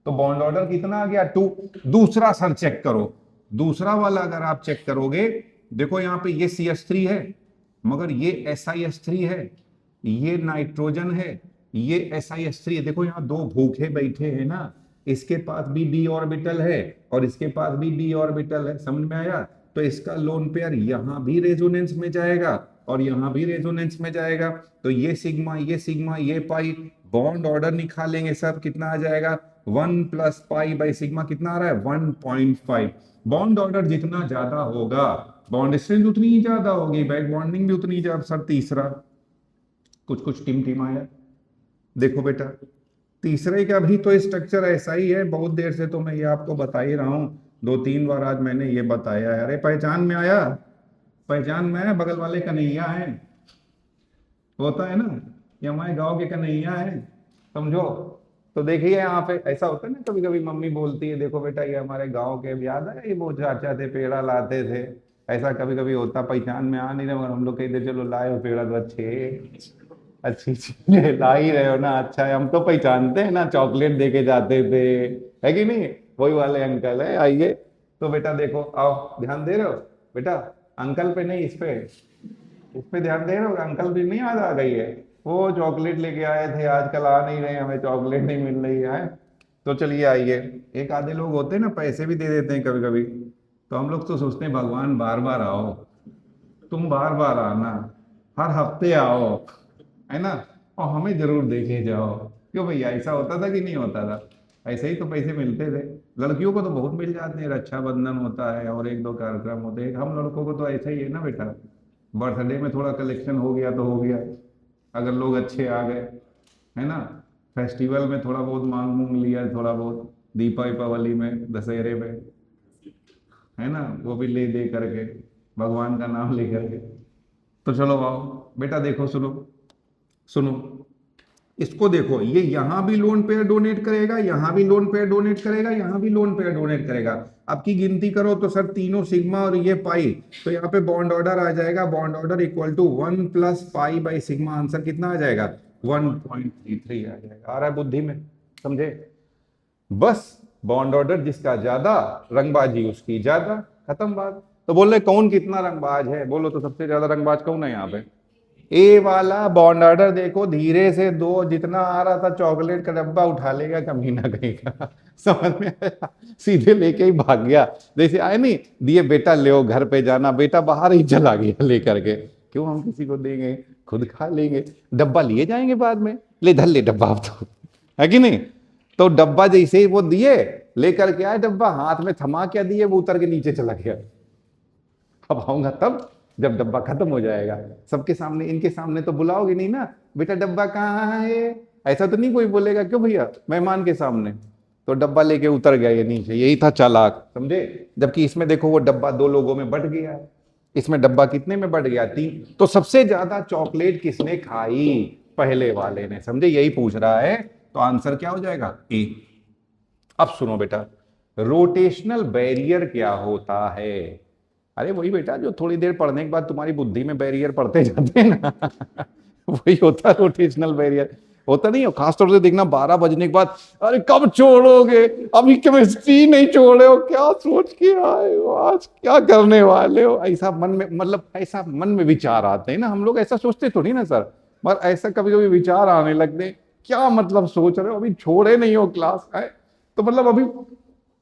तो बॉन्ड ऑर्डर कितना आ गया? 2। दूसरा सर चेक करो, दूसरा वाला अगर आप चेक करोगे, देखो यहाँ पे ये CH3 है, मगर ये SiS3 है, ये नाइट्रोजन है, ये SiS3 है। देखो यहाँ 2 भूखे बैठे हैं ना, इसके पास भी डी ऑर्बिटल है और इसके पास भी डी ऑर्बिटल है, समझ में आया? तो इसका लोन पेयर यहां भी रेजोनेंस में जाएगा और यहां भी रेजोनेंस में जाएगा। तो ये सिग्मा ये पाई, बॉन्ड ऑर्डर निकालेंगे सब, कितना आ जाएगा? 1+π/σ कितना आ रहा है? 1.5। बॉन्ड ऑर्डर जितना ज्यादा होगा, बॉन्ड स्ट्रेंथ उतनी ही ज्यादा होगी, बैक बॉन्डिंग भी उतनी ज्यादा। सर तीसरा कुछ कुछ टिमटिमाया, देखो बेटा तीसरे का भी तो स्ट्रक्चर ऐसा ही है, बहुत देर से तो मैं ये आपको बता ही रहा हूं, 2-3 बार आज मैंने ये बताया है। अरे पहचान में आया? पहचान में आया? बगल वाले कन्हैया है, होता है ना, ये हमारे गांव के कन्हैया है, समझो। तो देखिए यहाँ पे ऐसा होता है ना, कभी कभी मम्मी बोलती है देखो बेटा ये हमारे गांव के, याद है ये वो चाचा थे पेड़ा लाते थे, ऐसा कभी कभी होता, पहचान में आ नहीं रहे मगर हम लोग कहते चलो लाए हो पेड़ा तो अच्छे, अच्छी चीजें ला ही रहे हो ना, अच्छा है, हम तो पहचानते हैं ना, चॉकलेट दे के जाते थे, है कि नहीं, वही वाले अंकल है, आइए। तो बेटा देखो, आओ, ध्यान दे रहे हो बेटा, अंकल पे नहीं इस पे ध्यान दे रहे हो, अंकल भी नहीं याद आ गई है, वो चॉकलेट लेके आए थे, आजकल आ नहीं रहे, हमें चॉकलेट नहीं मिल रही है। तो चलिए आइए, एक आधे लोग होते हैं ना पैसे भी दे देते हैं कभी कभी, तो हम लोग तो सोचते हैं भगवान बार बार आओ, तुम बार बार आना, हर हफ्ते आओ, है ना, और हमें जरूर देखे जाओ। क्यों भैया, ऐसा होता था कि नहीं होता था? ऐसे ही तो पैसे मिलते थे। लड़कियों को तो बहुत मिल जाते हैं, रक्षाबंधन होता है और एक दो कार्यक्रम होते हैं, हम लड़कों को तो ऐसा ही है ना बेटा, बर्थडे में थोड़ा कलेक्शन हो गया तो हो गया, अगर लोग अच्छे आ गए, है ना, फेस्टिवल में थोड़ा बहुत मांग मूंग लिया, थोड़ा बहुत दीपावली में, दशहरे में, है ना, वो भी ले दे करके, भगवान का नाम ले करके। तो चलो आओ बेटा, देखो सुनो, सुनो, इसको देखो, ये यहां भी लोन पेयर डोनेट करेगा, यहां भी लोन पेयर डोनेट करेगा, यहां भी लोन पेयर डोनेट करेगा। आपकी गिनती करो तो सर तीनों सिग्मा और ये पाई, तो यहाँ पे बॉन्ड ऑर्डर आ जाएगा, bond order equal to 1 plus pi by sigma, answer कितना आ जाएगा? 1.33 आ जाएगा। आ रहा है बुद्धि में, समझे? बस बॉन्ड ऑर्डर जिसका ज्यादा, रंगबाजी उसकी ज्यादा, खत्म बात। तो बोल रहे कौन कितना रंगबाज है, बोलो तो सबसे ज्यादा रंगबाज कौन है यहाँ पे? ए वाला बॉन्ड ऑर्डर देखो, धीरे से दो, जितना आ रहा था चॉकलेट का डब्बा उठा लेगा कमीना कहीं का, समझ में आया? सीधे लेके ही भाग गया, जैसे आए नहीं दिए, बेटा ले घर पे जाना, बेटा बाहर ही चला गया लेकर के, क्यों हम किसी को देंगे, खुद खा लेंगे, डब्बा लिए जाएंगे बाद में, ले धर ले डब्बा अब तो, है कि नहीं? तो डब्बा जैसे ही वो दिए, लेकर के आए डब्बा, हाथ में थमा क्या दिए, वो उतर के नीचे चला गया। अब आऊंगा तब जब डब्बा खत्म हो जाएगा, सबके सामने, इनके सामने तो बुलाओगे नहीं ना, बेटा डब्बा कहाँ है, ऐसा तो नहीं कोई बोलेगा, क्यों भैया, मेहमान के सामने। तो डब्बा लेके उतर गया ये नीचे, यही था चालाक, समझे? जबकि इसमें देखो वो डब्बा दो लोगों में बट गया, इसमें डब्बा कितने में बट गया? 3। तो सबसे ज्यादा चॉकलेट किसने खाई? पहले वाले ने, समझे? यही पूछ रहा है, तो आंसर क्या हो जाएगा? ए। अब सुनो बेटा, रोटेशनल बैरियर क्या होता है? अरे वही बेटा जो थोड़ी देर पढ़ने के बाद तुम्हारी बुद्धि में बैरियर पड़ते जाते हैं ना, वही होता है रोटेशनल बैरियर। होता नहीं हो, खासतौर से देखना 12 बजने के बाद, अरे कब छोड़ोगे, अभी केमिस्ट्री नहीं छोड़े हो, क्या सोच के आए हो, आज क्या करने वाले हो, ऐसा मन में, मतलब ऐसा मन में विचार आते हैं ना, हम लोग ऐसा सोचते तो नहीं ना सर, मगर ऐसा कभी कभी विचार आने लगते, क्या मतलब सोच रहे हो, अभी छोड़े नहीं हो क्लास है, तो मतलब अभी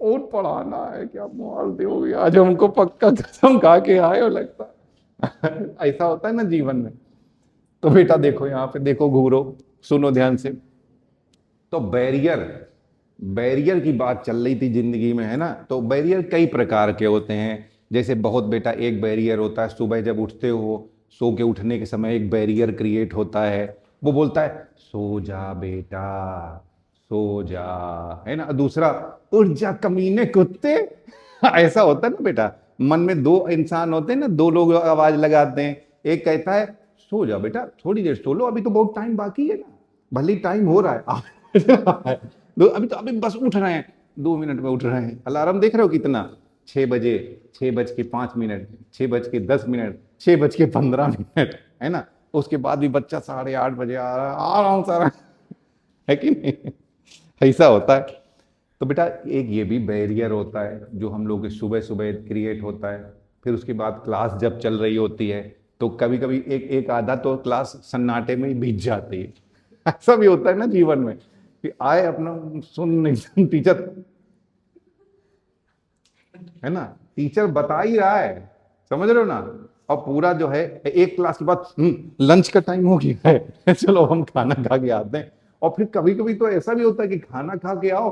और पढ़ाना है क्या, मार दोगे आज हमको, पक्का कसम खा के आए हो लगता है। ऐसा होता है ना जीवन में। तो बेटा देखो यहाँ पे, देखो घूरो, सुनो ध्यान से। तो बैरियर, बैरियर की बात चल रही थी जिंदगी में, है ना, तो बैरियर कई प्रकार के होते हैं। जैसे बहुत बेटा, एक बैरियर होता है सुबह जब उठते हो, सो के उठने के समय एक बैरियर क्रिएट होता है, वो बोलता है सो जा बेटा, सो जा, है ना। दूसरा, उठ जा कमीने कुत्ते, ऐसा होता है ना बेटा, मन में दो इंसान होते हैं ना, दो लोग आवाज लगाते हैं, एक कहता है सो जा बेटा, थोड़ी देर सो लो, अभी तो बहुत टाइम बाकी है ना, भले टाइम हो रहा है अभी तो, अभी बस उठ रहे हैं, 2 मिनट में उठ रहे हैं, अलार्म देख रहे हो कितना, 6 बजे, 6:05, 6:10, 6:15, है ना। उसके बाद भी बच्चा 8:30 बजे आ रहा हूं सारा, है कि नहीं? ऐसा होता है। तो बेटा एक ये भी बैरियर होता है जो हम लोग के सुबह सुबह क्रिएट होता है। फिर उसके बाद क्लास जब चल रही होती है तो कभी कभी एक एक आधा तो क्लास सन्नाटे में ही बीत जाती है। ऐसा भी होता है ना जीवन में कि आए अपना सुन एकदम, टीचर, है ना, टीचर बता ही रहा है, समझ रहे हो ना, और पूरा जो है एक क्लास के बाद लंच का टाइम हो गया है चलो हम खाना खा के आते हैं। और फिर कभी कभी तो ऐसा भी होता है कि खाना खा के आओ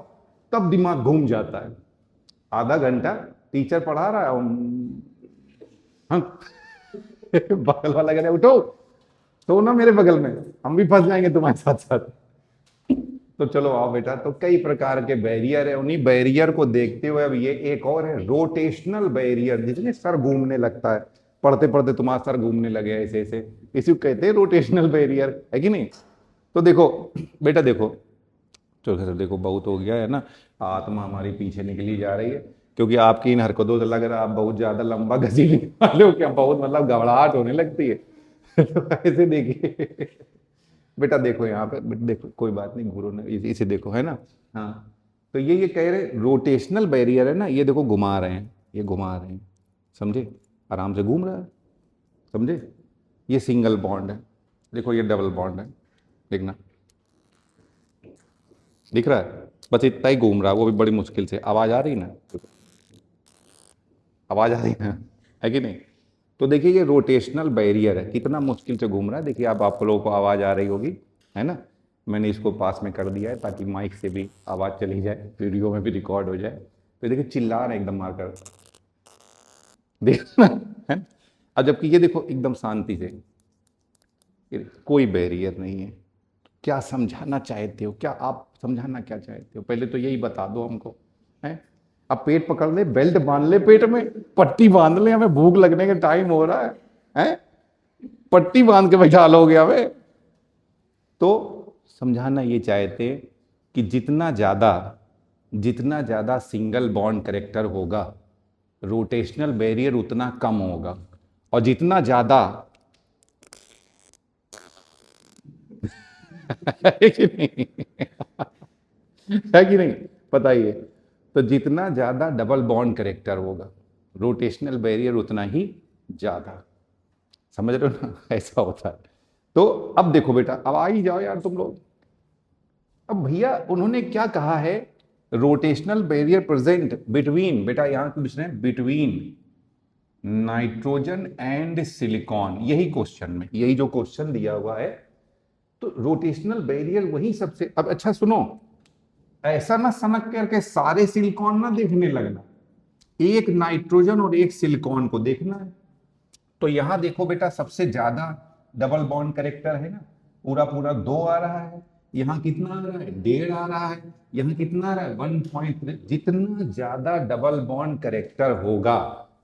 तब दिमाग घूम जाता है, आधा घंटा टीचर पढ़ा रहा है, हम बगल वाला कह रहा है उठो, तो ना मेरे बगल में, हम भी फंस जाएंगे तुम्हारे साथ साथ। तो चलो आओ बेटा, तो कई प्रकार के बैरियर है, उन्हीं बैरियर को देखते हुए अब ये एक और है रोटेशनल बैरियर, जिसमें सर घूमने लगता है, पढ़ते पढ़ते तुम्हारा सर घूमने लगे ऐसे ऐसे, इसी को कहते हैं रोटेशनल बैरियर, है कि नहीं। तो देखो बेटा देखो, तो सर देखो बहुत हो गया है ना, आत्मा हमारी पीछे निकली जा रही है, क्योंकि आपकी इन हरकतों से लग रहा है आप बहुत ज्यादा लंबा घसीटने वाले हो क्या, बहुत मतलब घबराहट होने लगती है। तो ऐसे देखिए बेटा, देखो यहाँ पे देखो, कोई बात नहीं, घूरो ना, इसे देखो, है ना। हाँ, तो ये कह रहे रोटेशनल बैरियर है ना, ये देखो घुमा रहे हैं, ये घुमा रहे हैं, समझे, आराम से घूम रहा है, समझे। ये सिंगल बॉन्ड है, देखो ये डबल बॉन्ड है, देखना दिख रहा है, बस इतना ही घूम रहा है, वो भी बड़ी मुश्किल से। आवाज आ रही ना, आवाज आ रही ना, है कि नहीं। तो देखिए ये रोटेशनल बैरियर है, कितना मुश्किल से घूम रहा है। देखिए आप लोगों को आवाज आ रही होगी, है ना। मैंने इसको पास में कर दिया है ताकि माइक से भी आवाज चली जाए, वीडियो में भी रिकॉर्ड हो जाए। तो देखिए चिल्ला रहे हैं एकदम मारकर, देखना है ना? अब जबकि ये देखो एकदम शांति से, कोई बैरियर नहीं है। क्या समझाना चाहते हो, क्या आप समझाना क्या चाहते हो, पहले तो यही बता दो हमको, है। अब पेट पकड़ ले, बेल्ट बांध ले, पेट में पट्टी बांध ले, हमें भूख लगने का टाइम हो रहा है, हैं? पट्टी बांध के बैठा लोगे हमें। तो समझाना ये चाहते कि जितना ज्यादा सिंगल बॉन्ड करेक्टर होगा, रोटेशनल बैरियर उतना कम होगा, और जितना ज्यादा है कि नहीं, है कि नहीं, बताइए। तो जितना ज्यादा डबल बॉन्ड करेक्टर होगा, रोटेशनल बैरियर उतना ही ज्यादा, समझ रहे हो ना, ऐसा होता है। तो अब देखो बेटा, अब आ ही जाओ यार तुम लोग। अब भैया उन्होंने क्या कहा है, रोटेशनल बैरियर प्रेजेंट बिटवीन, बेटा यहां पूछ रहे हैं बिटवीन नाइट्रोजन एंड सिलिकॉन, यही क्वेश्चन में, यही जो क्वेश्चन दिया हुआ है। तो रोटेशनल बैरियर वही सबसे, अब अच्छा सुनो, ऐसा ना समझ करके सारे सिलिकॉन ना देखने लगना, एक नाइट्रोजन और एक सिलिकॉन को देखना है। तो यहां देखो बेटा, सबसे ज्यादा डबल बॉन्ड करेक्टर है ना, पूरा पूरा 2 आ रहा है, यहां कितना आ रहा है, 1.5 आ रहा है, यहां कितना आ रहा है, 1.3। जितना ज्यादा डबल बॉन्ड करेक्टर होगा,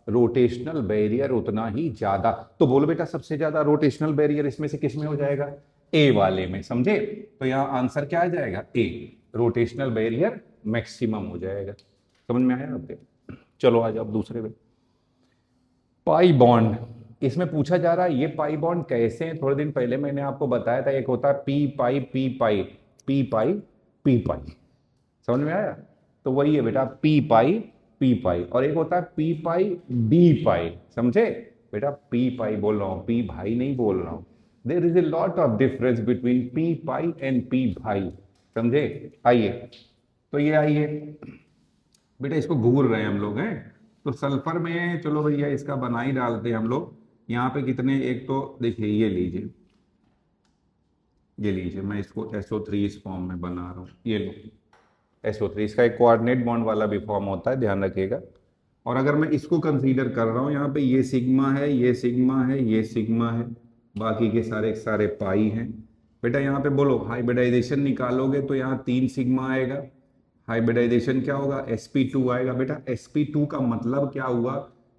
रोटेशनल बैरियर उतना ही ज्यादा। तो बोलो बेटा, सबसे ज्यादा रोटेशनल बैरियर इसमें से किस में हो जाएगा, ए वाले में, समझे। तो यहां आंसर क्या आ जाएगा, ए, रोटेशनल बैरियर मैक्सिमम हो जाएगा। समझ में आया आपके। चलो आज आप दूसरे पे, पाई बॉन्ड, इसमें पूछा जा रहा है ये पाई बॉन्ड कैसे हैं। थोड़े दिन पहले मैंने आपको बताया था, एक होता है पी पाई पी पाई, पी पाई पी पाई, समझ में आया। तो वही है बेटा, पी पाई पी पाई, और एक होता है पी पाई डी पाई, समझे बेटा। पी पाई बोल रहा हूं, पी भाई नहीं बोल रहा हूं। There is a lot of difference between P pi and P भाई, समझे। आइए, तो ये आइए बेटा, इसको घूर रहे हैं हम लोग, हैं। तो सल्फर में चलो भैया इसका बना ही डालते हैं हम लोग। यहाँ पे कितने, एक तो देखिए ये लीजिए, ये लीजिए, मैं इसको SO3 इस फॉर्म में बना रहा हूँ, ये लो SO3, इसका एक कोऑर्डिनेट बॉन्ड वाला भी फॉर्म होता है, ध्यान रखिएगा। और अगर मैं इसको कंसीडर कर रहा हूँ, यहाँ पे ये सिग्मा है, ये सिग्मा है, ये सिग्मा है, बाकी के सारे सारे पाई हैं। बेटा यहाँ पे बोलो हाइब्रिडाइजेशन निकालोगे तो यहाँ 3 सिग्मा आएगा, हाइब्रिडाइजेशन क्या होगा, sp2 आएगा। बेटा sp2 का मतलब क्या हुआ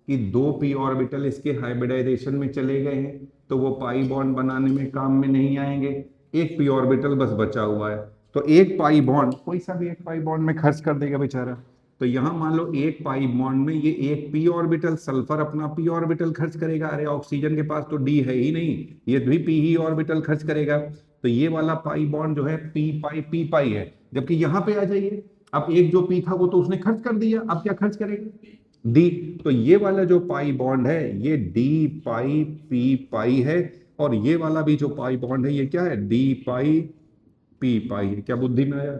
कि 2 p ऑर्बिटल इसके हाइब्रिडाइजेशन में चले गए हैं, तो वो पाई बॉन्ड बनाने में काम में नहीं आएंगे, एक p ऑर्बिटल बस बचा हुआ है। तो एक पाई बॉन्ड, कोई सा भी एक पाई बॉन्ड में खर्च कर देगा बेचारा। तो यहां मान लो एक पाई बॉन्ड में ये एक p ऑर्बिटल, सल्फर अपना p ऑर्बिटल खर्च करेगा, अरे ऑक्सीजन के पास तो d है ही नहीं, ये भी p ही ऑर्बिटल खर्च करेगा। तो ये वाला पाई बॉन्ड जो है p पाई है। जबकि यहां पे आ जाइए, अब एक जो पी था वो तो उसने खर्च कर दिया, अब क्या खर्च करेगा, डी। तो ये वाला जो पाई बॉन्ड है ये डी पाई पी पाई है, और ये वाला भी जो पाई बॉन्ड है ये क्या है, डी पाई पी पाई है। क्या बुद्धि में आया।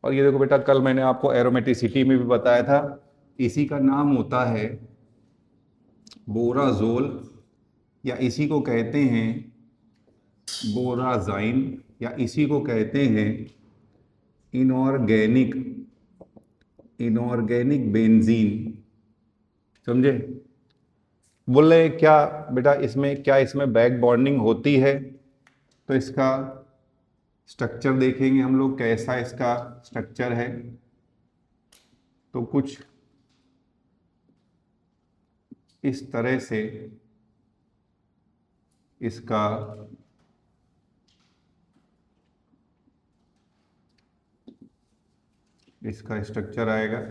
और ये देखो बेटा, कल मैंने आपको एरोमेटिसिटी में भी बताया था, इसी का नाम होता है बोराजोल, या इसी को कहते हैं बोराजाइन, या इसी को कहते हैं इनऑर्गेनिक इनऑर्गेनिक बेंजीन, समझे। बोले क्या बेटा, इसमें क्या, इसमें बैक बॉन्डिंग होती है। तो इसका स्ट्रक्चर देखेंगे हम लोग, कैसा इसका स्ट्रक्चर है। तो कुछ इस तरह से इसका इसका स्ट्रक्चर आएगा,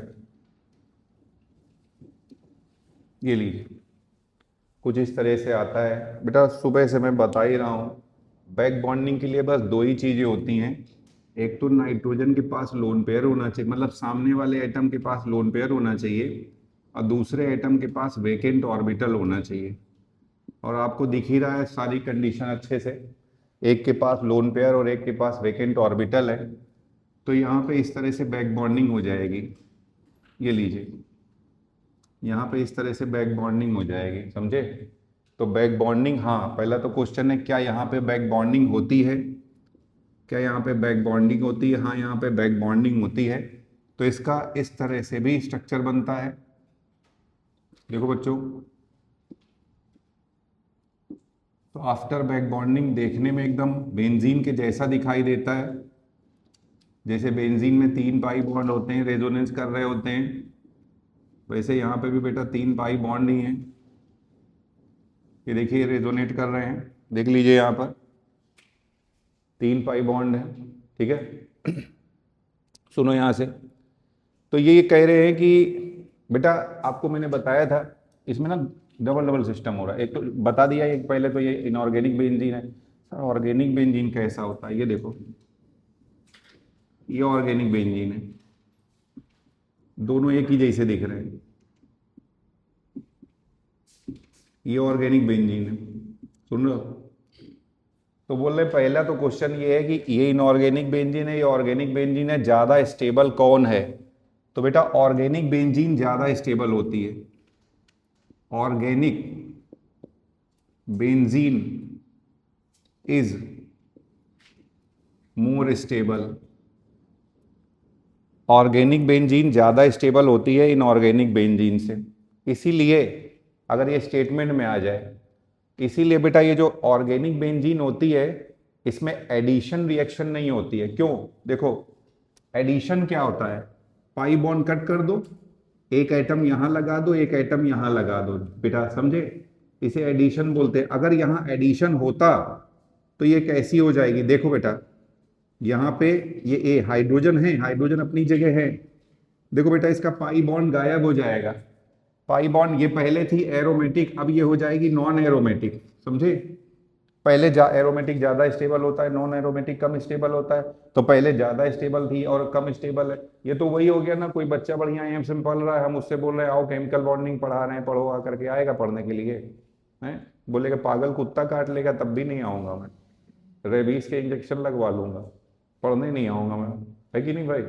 ये लीजिए कुछ इस तरह से आता है। बेटा सुबह से मैं बता ही रहा हूँ, बैक बॉन्डिंग के लिए बस दो ही चीजें होती हैं, एक तो नाइट्रोजन के पास लोन पेयर होना चाहिए, मतलब सामने वाले एटम के पास लोन पेयर होना चाहिए, और दूसरे एटम के पास वेकेंट ऑर्बिटल होना चाहिए। और आपको दिख ही रहा है सारी कंडीशन अच्छे से, एक के पास लोन पेयर और एक के पास वेकेंट ऑर्बिटल है, तो यहाँ पे इस तरह से बैक बॉन्डिंग हो जाएगी। ये लीजिए यहाँ पे इस तरह से बैक बॉन्डिंग हो जाएगी, समझे। तो बैक बॉन्डिंग, हाँ पहला तो क्वेश्चन है क्या यहाँ पे बैक बॉन्डिंग होती है, क्या यहाँ पे बैक बॉन्डिंग होती है, हाँ यहाँ पे बैक बॉन्डिंग होती है। तो इसका इस तरह से भी स्ट्रक्चर बनता है, देखो बच्चों। तो आफ्टर बैक बॉन्डिंग देखने में एकदम बेंजीन के जैसा दिखाई देता है, जैसे बेंजीन में 3 पाई बॉन्ड होते हैं, रेजोनेंस कर रहे होते हैं, वैसे यहाँ पे भी बेटा 3 पाई बॉन्ड ही हैं। ये देखिए रेजोनेट कर रहे हैं, देख लीजिए यहाँ पर 3 पाई बॉन्ड है, ठीक है। सुनो यहाँ से, तो ये कह रहे हैं कि बेटा आपको मैंने बताया था इसमें ना डबल डबल सिस्टम हो रहा है। एक तो बता दिया, एक पहले तो ये इनऑर्गेनिक बेंजीन है। सर ऑर्गेनिक बेंजीन कैसा होता है, ये देखो ये ऑर्गेनिक बेंजीन है, दोनों एक ही जैसे दिख रहे हैं, ये ऑर्गेनिक बेंजीन है, सुन रहे हो। तो बोल रहे पहला तो क्वेश्चन ये है कि ये इनऑर्गेनिक बेंजीन है, ये ऑर्गेनिक बेंजीन है, ज्यादा स्टेबल कौन है। तो बेटा ऑर्गेनिक बेंजीन ज्यादा स्टेबल होती है, organic benzene is more stable, organic benzene ज़्यादा स्टेबल होती है इनऑर्गेनिक बेंजीन से। इसीलिए अगर ये स्टेटमेंट में आ जाए, इसीलिए बेटा ये जो ऑर्गेनिक बेंजीन होती है इसमें एडिशन रिएक्शन नहीं होती है। क्यों, देखो एडिशन क्या होता है, पाई बॉन्ड कट कर दो, एक एटम यहां लगा दो, एक एटम यहां लगा दो, बेटा समझे, इसे एडिशन बोलते हैं। अगर यहां एडिशन होता तो ये कैसी हो जाएगी, देखो बेटा यहाँ पे ये ए हाइड्रोजन है, हाइड्रोजन अपनी जगह है, देखो बेटा इसका पाई बॉन्ड गायब हो जाएगा। पाई बॉन्ड ये पहले थी एरोमेटिक, अब ये हो जाएगी नॉन एरोमेटिक, समझे। पहले एरोमेटिक ज्यादा स्टेबल होता है, नॉन एरोमेटिक कम स्टेबल होता है, तो पहले ज्यादा स्टेबल थी और कम स्टेबल है। ये तो वही हो गया ना, कोई बच्चा बढ़िया एम्स में पढ़ रहा है, हम उससे बोल रहे हैं आओ केमिकल बॉन्डिंग पढ़ा रहे हैं, पढ़ो आकर के, आएगा पढ़ने के लिए है, बोलेगा पागल कुत्ता काट लेगा तब भी नहीं आऊंगा मैं, रेबीज के इंजेक्शन लगवा लूंगा, पढ़ने नहीं आऊंगा मैं, है कि नहीं भाई।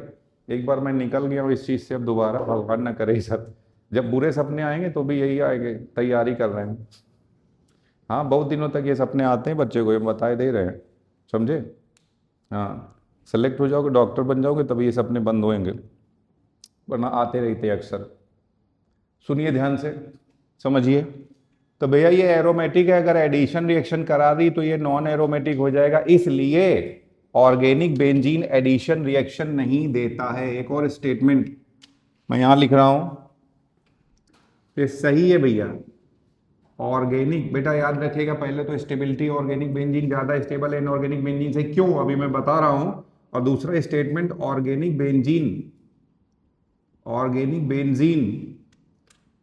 एक बार मैं निकल गया हूँ इस चीज से, अब दोबारा भगवान ना करे सर, जब बुरे सपने आएंगे तो भी यही आएंगे, तैयारी कर रहे हैं। हाँ बहुत दिनों तक ये सपने आते हैं बच्चे को, ये बताए दे रहे हैं, समझे। हाँ सेलेक्ट हो जाओगे, डॉक्टर बन जाओगे, तभी ये सपने बंद होंगे, वरना आते रहते अक्सर। सुनिए ध्यान से, समझिए। तो भैया ये एरोमेटिक है, अगर एडिशन रिएक्शन करा दी तो ये नॉन एरोमेटिक हो जाएगा, इसलिए ऑर्गेनिक बेंजीन एडिशन रिएक्शन नहीं देता है। एक और स्टेटमेंट मैं यहां लिख रहा हूं, ये सही है भैया। ऑर्गेनिक बेटा याद रखिएगा, पहले तो स्टेबिलिटी, ऑर्गेनिक बेंजीन ज्यादा स्टेबल है इनऑर्गेनिक बेंजीन से, क्यों अभी मैं बता रहा हूं। और दूसरा statement, organic benzene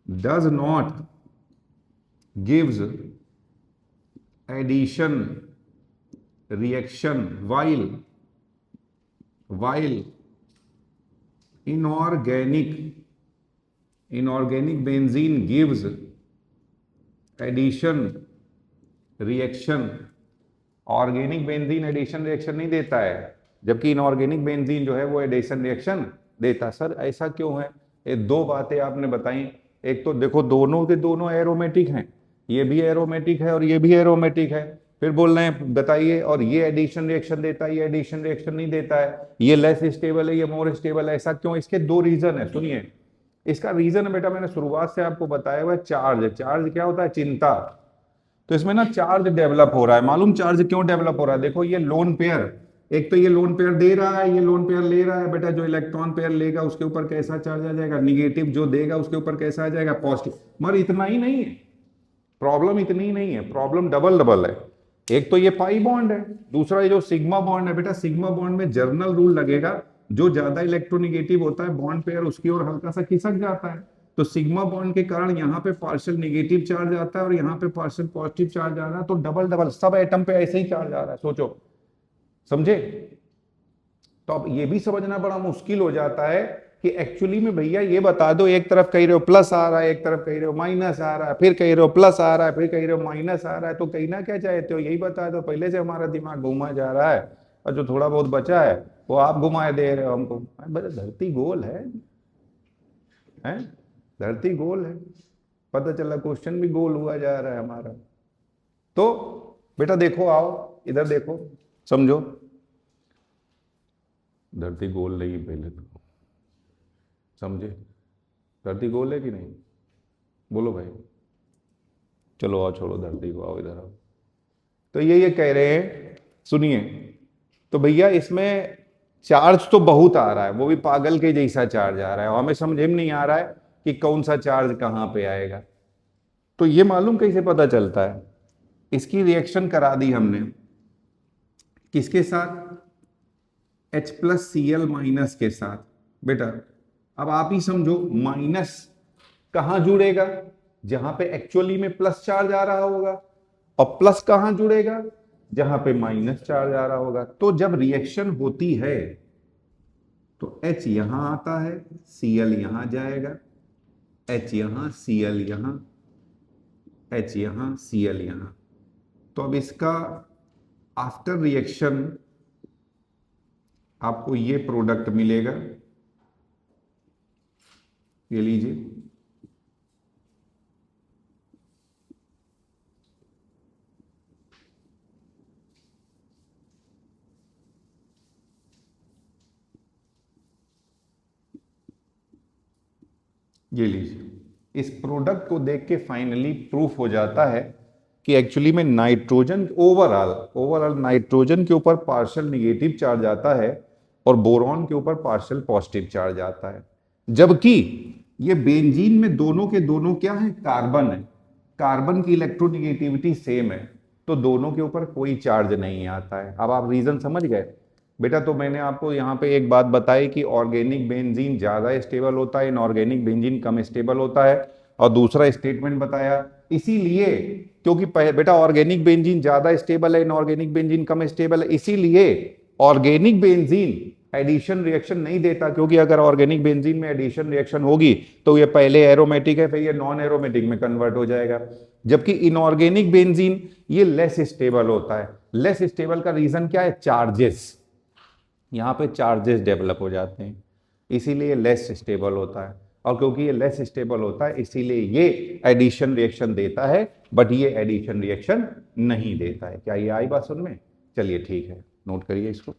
does not gives addition reaction while inorganic benzene gives addition reaction। Organic benzene addition reaction नहीं देता है, जबकि इनऑर्गेनिक बेंजीन जो है वो एडिशन रिएक्शन देता। सर ऐसा क्यों है, ये दो बातें आपने बताई। एक तो देखो दोनों के दोनों एरोमेटिक हैं, ये भी एरोमेटिक है और ये भी एरोमेटिक है, फिर बोल रहे हैं बताइए, और ये एडिशन रिएक्शन देता है, ये एडिशन रिएक्शन नहीं देता है, ये लेस स्टेबल है, ये मोर स्टेबल है, ऐसा क्यों। इसके दो रीजन है, सुनिए। इसका रीजन है बेटा, मैंने शुरुआत से आपको बताया हुआ, चार्ज। चार्ज क्या होता है, चिंता। तो इसमें ना चार्ज डेवलप हो रहा है, मालूम चार्ज क्यों डेवलप हो रहा है, देखो ये लोन पेयर, एक तो ये लोन पेयर दे रहा है, ये लोन पेयर ले रहा है, बेटा जो इलेक्ट्रॉन पेयर लेगा उसके ऊपर कैसा चार्ज आ जाएगा, निगेटिव, जो देगा उसके ऊपर कैसा आ जाएगा, पॉजिटिव। मगर इतना ही नहीं है प्रॉब्लम, इतनी ही नहीं है प्रॉब्लम, डबल डबल है। एक तो ये पाई बॉन्ड है, दूसरा ये जो सिग्मा बॉन्ड है, बेटा सिग्मा बॉन्ड में जर्नल रूल लगेगा, जो ज्यादा इलेक्ट्रोनेगेटिव होता है बॉन्ड पेयर उसकी ओर हल्का सा खिसक जाता है, तो सिग्मा बॉन्ड के कारण यहाँ पे पार्शियल नेगेटिव चार्ज आता है और यहाँ पे पार्शियल पॉजिटिव चार्ज आ रहा है, तो डबल डबल सब एटम पे ऐसे ही चार्ज आ रहा है, सोचो, समझे। तो अब ये भी समझना बड़ा मुश्किल हो जाता है कि एक्चुअली में भैया ये बता दो, एक तरफ कह रहे हो प्लस आ रहा है, एक तरफ कह रहे हो माइनस आ रहा है, फिर कह रहे हो प्लस आ रहा है, फिर कह रहे हो माइनस आ रहा है, तो कहना क्या चाहते हो, यही बता दो। पहले से हमारा दिमाग घुमा जा रहा है और जो थोड़ा बहुत बचा है वो आप घुमाए दे रहे हो हमको। धरती गोल है, हैं? धरती गोल है, पता चला क्वेश्चन भी गोल हुआ जा रहा है हमारा। तो बेटा देखो, आओ इधर देखो, समझो, धरती गोल नहीं, पहले तो समझे, धरती गोल है कि नहीं, बोलो भाई। चलो आओ, छोड़ो धरती को, आओ इधर आओ। तो ये कह रहे हैं, सुनिए, तो भैया इसमें चार्ज तो बहुत आ रहा है, वो भी पागल के जैसा चार्ज आ रहा है, और हमें समझ में नहीं आ रहा है कि कौन सा चार्ज कहां पे आएगा। तो ये मालूम कैसे पता चलता है, इसकी रिएक्शन करा दी हमने किसके साथ, H+Cl- के साथ। बेटा अब आप ही समझो, माइनस कहां जुड़ेगा, जहां पे एक्चुअली में प्लस चार्ज आ रहा होगा, और प्लस कहां जुड़ेगा, जहां पे माइनस चार्ज आ रहा होगा। तो जब रिएक्शन होती है तो H यहां आता है, Cl यहां जाएगा, H यहां, Cl यहां, H यहां, Cl यहां। तो अब इसका आफ्टर रिएक्शन आपको ये प्रोडक्ट मिलेगा, ये लीजिए, ये लीजिए। इस प्रोडक्ट को देख के फाइनली प्रूफ हो जाता है कि एक्चुअली में नाइट्रोजन ओवरऑल नाइट्रोजन के ऊपर पार्शियल निगेटिव चार्ज आता है और बोरॉन के ऊपर पार्शियल पॉजिटिव चार्ज आता है, जबकि ये बेंजीन में दोनों के दोनों क्या है, कार्बन है, कार्बन की इलेक्ट्रोनिगेटिविटी सेम है, तो दोनों के ऊपर कोई चार्ज नहीं आता है। अब आप रीजन समझ गए बेटा। तो मैंने आपको यहाँ पे एक बात बताई कि ऑर्गेनिक बेंजीन ज्यादा स्टेबल होता है, इनऑर्गेनिक बेंजीन कम स्टेबल होता है, और दूसरा स्टेटमेंट बताया इसीलिए क्योंकि बेटा ऑर्गेनिक बेंजीन ज्यादा स्टेबल है, इनऑर्गेनिक बेंजीन कम स्टेबल है, इसीलिए ऑर्गेनिक बेंजीन एडिशन रिएक्शन नहीं देता, क्योंकि अगर ऑर्गेनिक बेंजीन में एडिशन रिएक्शन होगी तो ये पहले एरोमेटिक है, फिर ये नॉन एरोमेटिक में कन्वर्ट हो जाएगा, जबकि इनऑर्गेनिक बेंजीन ये लेस स्टेबल होता है। लेस स्टेबल का रीजन क्या है, चार्जेस, यहाँ पे चार्जेस डेवलप हो जाते हैं, इसीलिए लेस स्टेबल होता है, और क्योंकि ये लेस स्टेबल होता है इसीलिए ये एडिशन रिएक्शन देता है, बट ये एडिशन रिएक्शन नहीं देता है। क्या ये आई बात सुन में? चलिए ठीक है, नोट करिए इसको।